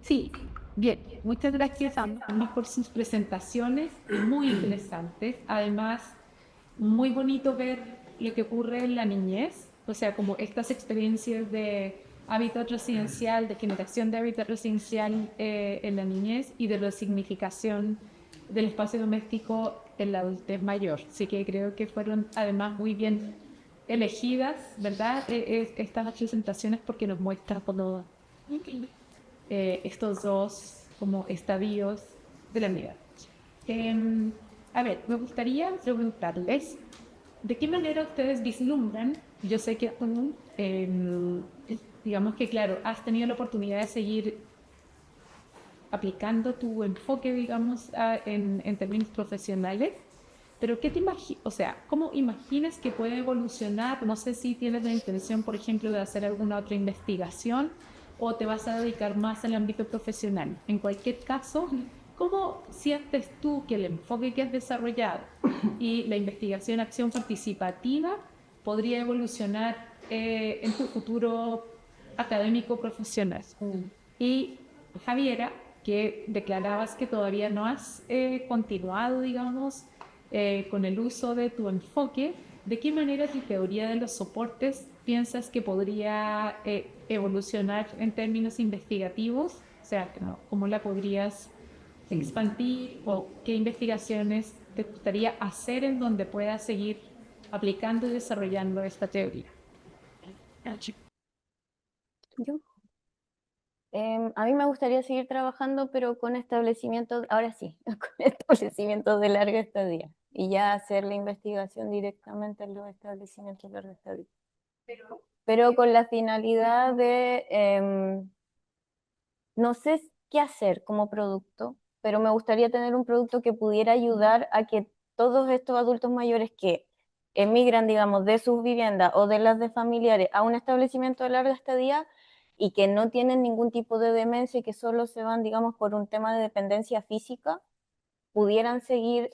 Sí, bien. Muchas gracias a ambos por sus presentaciones, muy interesantes. Además, muy bonito ver lo que ocurre en la niñez, o sea, como estas experiencias de hábitat residencial, de generación de hábitat residencial en la niñez y de resignificación del espacio doméstico en la adultez mayor. Así que creo que fueron además muy bien elegidas, ¿verdad? Estas presentaciones porque nos muestran como estos dos como estadios de la vida. A ver, me gustaría preguntarles, ¿de qué manera ustedes vislumbran? Yo sé que, digamos que, claro, has tenido la oportunidad de seguir aplicando tu enfoque, digamos, en términos profesionales, pero ¿qué te imaginas? O sea, ¿cómo imaginas que puede evolucionar? No sé si tienes la intención, por ejemplo, de hacer alguna otra investigación o te vas a dedicar más al ámbito profesional. En cualquier caso, ¿cómo sientes tú que el enfoque que has desarrollado y la investigación acción participativa podría evolucionar en tu futuro académico profesional? Y Javiera, que declarabas que todavía no has continuado, digamos, con el uso de tu enfoque, ¿de qué manera tu teoría de los soportes piensas que podría evolucionar en términos investigativos? O sea, ¿cómo la podrías expandir o qué investigaciones te gustaría hacer en donde puedas seguir aplicando y desarrollando esta teoría? ¿Yo? A mí me gustaría seguir trabajando, pero con establecimientos, ahora sí, con establecimientos de larga estadía y ya hacer la investigación directamente en los establecimientos de larga estadía. Pero con la finalidad de, no sé qué hacer como producto, pero me gustaría tener un producto que pudiera ayudar a que todos estos adultos mayores que emigran, digamos, de sus viviendas o de las de familiares a un establecimiento de larga estadía y que no tienen ningún tipo de demencia y que solo se van, digamos, por un tema de dependencia física, pudieran seguir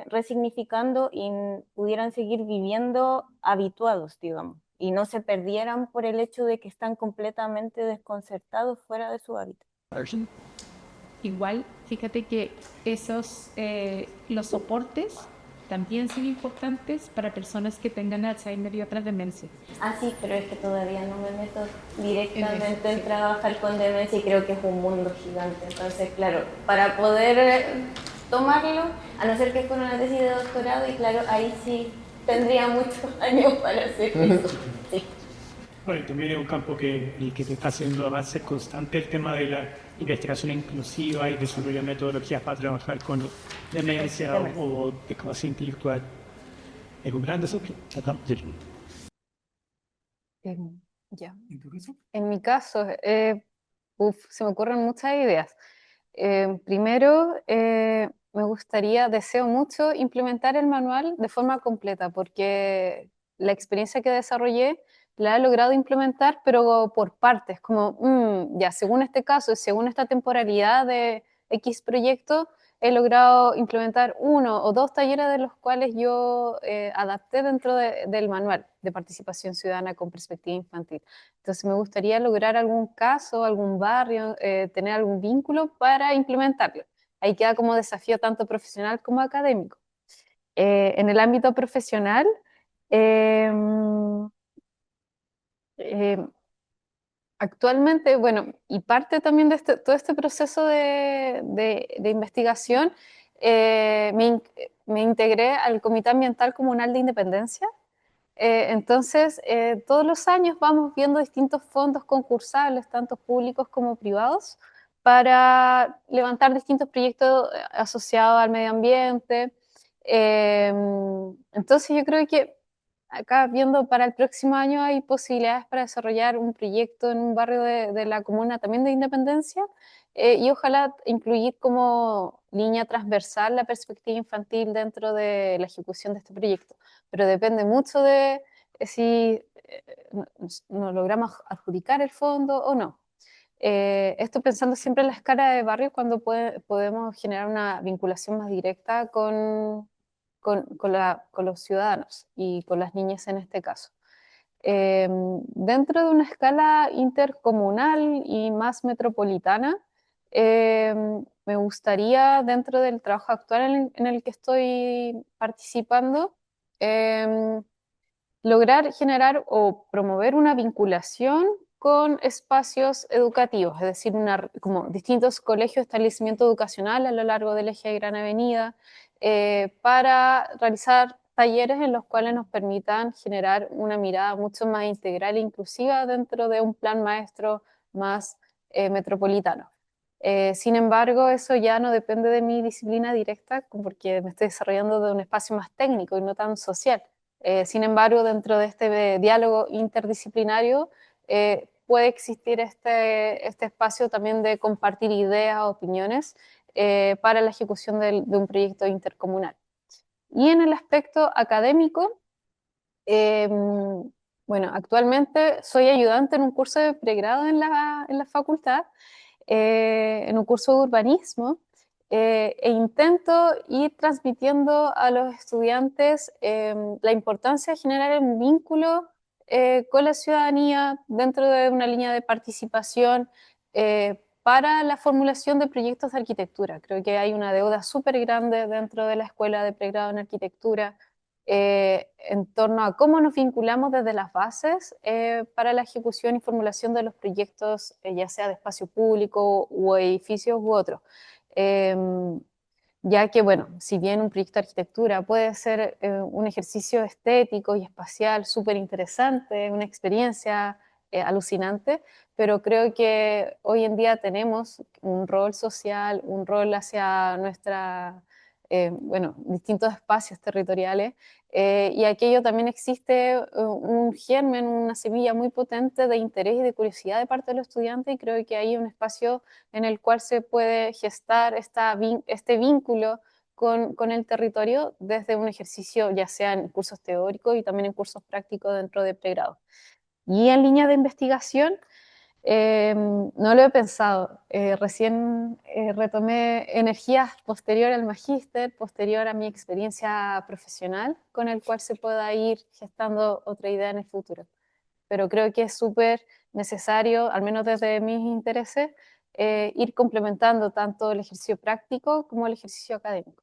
resignificando y pudieran seguir viviendo habituados, digamos, y no se perdieran por el hecho de que están completamente desconcertados fuera de su hábitat. Igual, fíjate que los soportes también son importantes para personas que tengan Alzheimer y otras demencias. Ah, sí, pero es que todavía no me meto directamente en trabajar con demencia y creo que es un mundo gigante. Entonces, claro, para poder tomarlo, a no ser que es con una tesis de doctorado, y claro, ahí sí tendría muchos años para hacer eso. Sí. Bueno, también es un campo en el que se está haciendo avances constantes el tema de la investigación inclusiva y desarrollo de metodologías para trabajar con demencia o discapacidad intelectual. Es un gran desafío. Ya. ¿En tu caso? En mi caso, se me ocurren muchas ideas. Primero, deseo mucho implementar el manual de forma completa, porque la experiencia que desarrollé la he logrado implementar, pero por partes, como, ya, según este caso y según esta temporalidad de X proyecto, he logrado implementar uno o dos talleres de los cuales yo adapté dentro del manual de participación ciudadana con perspectiva infantil. Entonces me gustaría lograr algún caso, algún barrio, tener algún vínculo para implementarlo. Ahí queda como desafío tanto profesional como académico. En el ámbito profesional, eh, eh, actualmente, bueno, y parte también de todo este proceso de investigación, me integré al Comité Ambiental Comunal de Independencia. Entonces, todos los años vamos viendo distintos fondos concursables, tanto públicos como privados, para levantar distintos proyectos asociados al medio ambiente. Entonces, yo creo que acá viendo para el próximo año hay posibilidades para desarrollar un proyecto en un barrio de la comuna también de Independencia, y ojalá incluir como línea transversal la perspectiva infantil dentro de la ejecución de este proyecto. Pero depende mucho de si nos logramos adjudicar el fondo o no. Esto pensando siempre en la escala de barrio cuando podemos generar una vinculación más directa con los ciudadanos y con las niñas en este caso. Dentro de una escala intercomunal y más metropolitana, eh, me gustaría, dentro del trabajo actual en el que estoy participando, lograr generar o promover una vinculación con espacios educativos, es decir, como distintos colegios, establecimientos educacionales a lo largo del eje de Gran Avenida, para realizar talleres en los cuales nos permitan generar una mirada mucho más integral e inclusiva dentro de un plan maestro más metropolitano. Sin embargo, eso ya no depende de mi disciplina directa, porque me estoy desarrollando de un espacio más técnico y no tan social. Sin embargo, dentro de este diálogo interdisciplinario puede existir este espacio también de compartir ideas, opiniones para la ejecución de un proyecto intercomunal. Y en el aspecto académico, eh, bueno, actualmente soy ayudante en un curso de pregrado en la facultad, en un curso de urbanismo, e intento ir transmitiendo a los estudiantes la importancia de generar un vínculo con la ciudadanía dentro de una línea de participación para la formulación de proyectos de arquitectura. Creo que hay una deuda súper grande dentro de la escuela de pregrado en arquitectura en torno a cómo nos vinculamos desde las bases para la ejecución y formulación de los proyectos, ya sea de espacio público o edificios u otros. Ya que, bueno, si bien un proyecto de arquitectura puede ser un ejercicio estético y espacial súper interesante, una experiencia alucinante, pero creo que hoy en día tenemos un rol social, un rol hacia bueno, distintos espacios territoriales, y aquello también existe un germen, una semilla muy potente de interés y de curiosidad de parte de los estudiantes, y creo que hay un espacio en el cual se puede gestar este vínculo con el territorio desde un ejercicio, ya sea en cursos teóricos y también en cursos prácticos dentro de pregrado. Y en línea de investigación, No lo he pensado. Recién retomé energías posterior al magíster, posterior a mi experiencia profesional, con el cual se pueda ir gestando otra idea en el futuro. Pero creo que es súper necesario, al menos desde mis intereses, ir complementando tanto el ejercicio práctico como el ejercicio académico.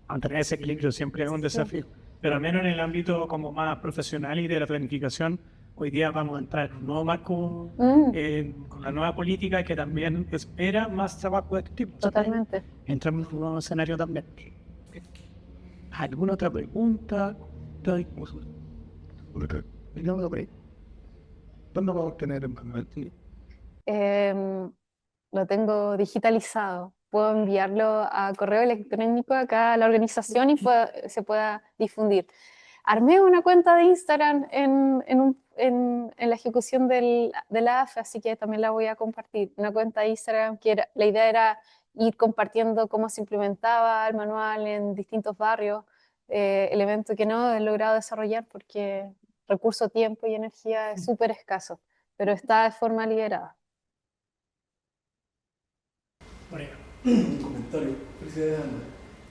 Mantener ese equilibrio siempre es un desafío, pero al menos en el ámbito como más profesional y de la planificación, hoy día vamos a entrar en un nuevo marco con la nueva política que también espera más trabajo de este tipo. Totalmente. Entramos en un nuevo escenario también. ¿Alguna otra pregunta? ¿Cuándo vamos a tener Lo tengo digitalizado. Puedo enviarlo a correo electrónico acá a la organización y se pueda difundir. Armé una cuenta de Instagram en la ejecución de la AFE, así que también la voy a compartir. Una cuenta de Instagram que la idea era ir compartiendo cómo se implementaba el manual en distintos barrios, elemento que no he logrado desarrollar porque recurso, tiempo y energía es súper escaso, pero está de forma liberada. Un comentario. Felicidades, Ana.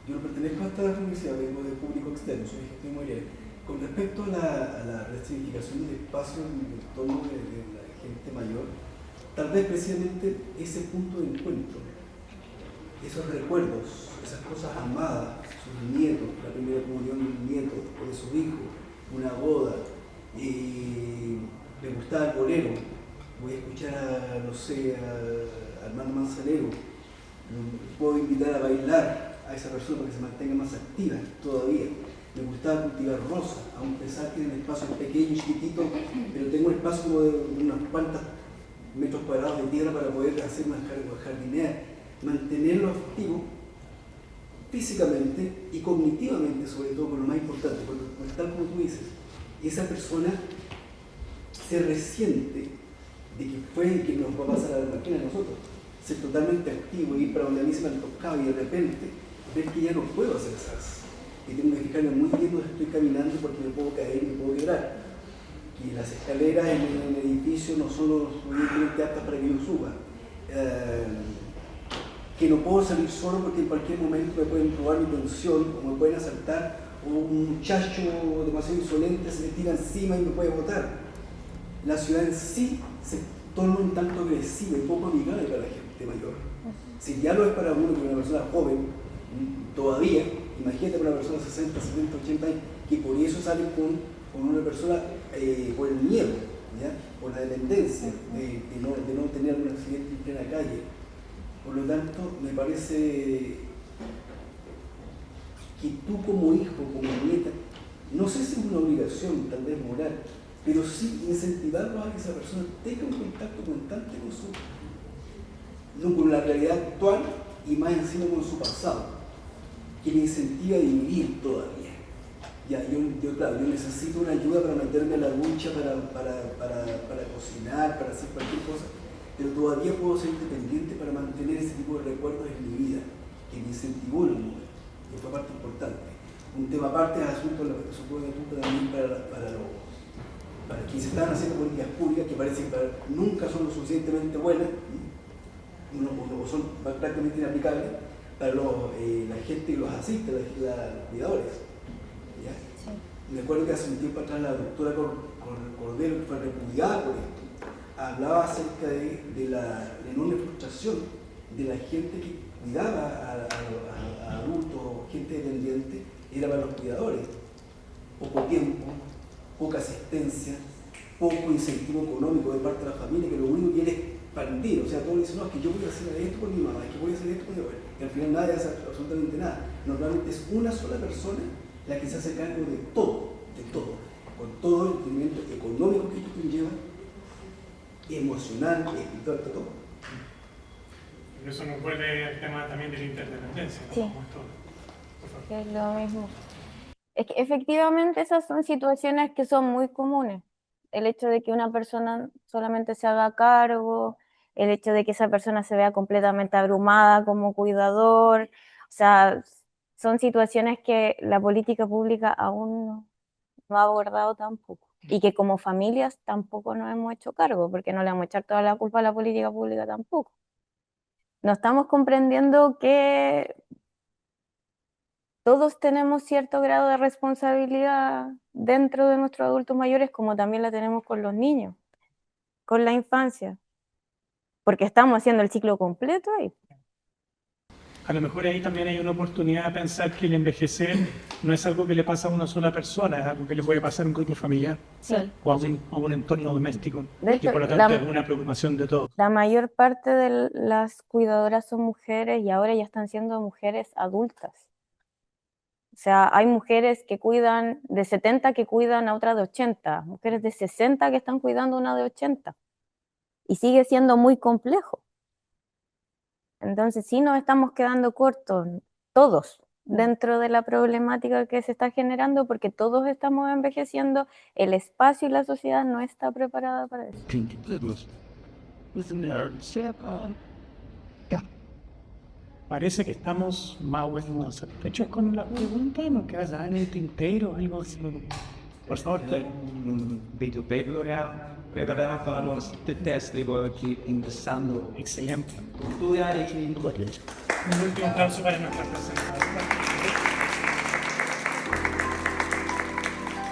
Yo no pertenezco a esta universidad, vengo de público externo, soy gestión inmobiliaria. Con respecto a la resignificación del espacio en el entorno de la gente mayor, tal vez precisamente ese punto de encuentro, esos recuerdos, esas cosas amadas, sus nietos, la primera comunión de un nieto o de su hijo, una boda, le gustaba el bolero, voy a escuchar a, no sé, a Armando Manzanero, puedo invitar a bailar a esa persona para que se mantenga más activa todavía. Me gustaba cultivar rosas, aun pesar que en el espacio pequeño y chiquitito, pero tengo un espacio como de unos cuantos metros cuadrados de tierra para poder hacer una jardinera, mantenerlo activo físicamente y cognitivamente, sobre todo, por lo más importante, porque tal como tú dices, esa persona se resiente de que fue el que nos va a pasar a la máquina a nosotros, ser totalmente activo, ir para donde a mí se me antojaba y de repente ver que ya no puedo hacer esas, y tengo que fijarme muy bien donde estoy caminando porque me puedo caer y me puedo quebrar, y las escaleras en el edificio no son lo suficientemente aptas para que yo suba, que no puedo salir solo porque en cualquier momento me pueden robar mi pensión o me pueden asaltar o un muchacho demasiado insolente se me tira encima y me puede botar. La ciudad en sí se torna un tanto agresiva y poco amigable para la gente mayor. Si ya lo es para uno, que es una persona joven, todavía, imagínate para una persona de 60, 70, 80 años, que por eso sale con una persona por el miedo, ¿ya? Por la dependencia, de no tener un accidente en plena calle. Por lo tanto, me parece que tú como hijo, como nieta, no sé si es una obligación, tal vez moral, pero sí incentivarlos a que esa persona tenga un contacto constante con la realidad actual y más encima con su pasado, que le incentiva a vivir todavía. Ya, claro, yo necesito una ayuda para meterme a la ducha, para cocinar, para hacer cualquier cosa, pero todavía puedo ser independiente para mantener ese tipo de recuerdos en mi vida, que me incentivó en el momento, que fue parte importante. Un tema aparte es asunto de la supongo que también para quienes están haciendo políticas públicas que parece que nunca son lo suficientemente buenas o son prácticamente inaplicables para la gente que los asiste, los cuidadores. ¿Ya? Sí. Me acuerdo que hace un tiempo atrás la doctora Cordero, que fue repudiada por esto, hablaba acerca de la enorme frustración de la gente que cuidaba a adultos, gente dependiente, era para los cuidadores. Poco tiempo, poca asistencia, poco incentivo económico de parte de la familia, que lo único que quiere es expandir. O sea, todos dicen, no, es que yo voy a hacer esto por mi mamá, es que voy a hacer esto por mi abuela. Y al final nadie hace absolutamente nada. Normalmente es una sola persona la que se hace cargo de todo, con todo el rendimiento económico que esto conlleva, emocional, espiritual, todo. Eso nos vuelve el tema también de la interdependencia, ¿no? Sí. Es lo mismo. Es que efectivamente esas son situaciones que son muy comunes. El hecho de que una persona solamente se haga cargo, el hecho de que esa persona se vea completamente abrumada como cuidador, o sea, son situaciones que la política pública aún no ha abordado tampoco. y que como familias tampoco nos hemos hecho cargo, porque no le vamos a echar toda la culpa a la política pública tampoco. No estamos comprendiendo que todos tenemos cierto grado de responsabilidad dentro de nuestros adultos mayores, como también la tenemos con los niños, con la infancia, porque estamos haciendo el ciclo completo ahí. A lo mejor ahí también hay una oportunidad de pensar que el envejecer no es algo que le pasa a una sola persona, es algo que le puede pasar a un grupo familiar Sí. o a un entorno doméstico. De Y hecho, por lo tanto es una preocupación de todos. la mayor parte de las cuidadoras son mujeres y ahora ya están siendo mujeres adultas. O sea, hay mujeres que cuidan de 70 que cuidan a otra de 80, mujeres de 60 que están cuidando a una de 80. Y sigue siendo muy complejo. Entonces sí nos estamos quedando cortos, todos, dentro de la problemática que se está generando, porque todos estamos envejeciendo, el espacio y la sociedad no está preparada para eso. Parece que estamos más o menos satisfechos con la pregunta, nos queda en el tintero, algo así. Por favor, preparamos de test de aquí ingresando. Excelente. Un último aplauso para nuestra presentadora.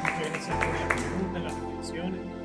Muchas gracias por las preguntas, las reflexiones.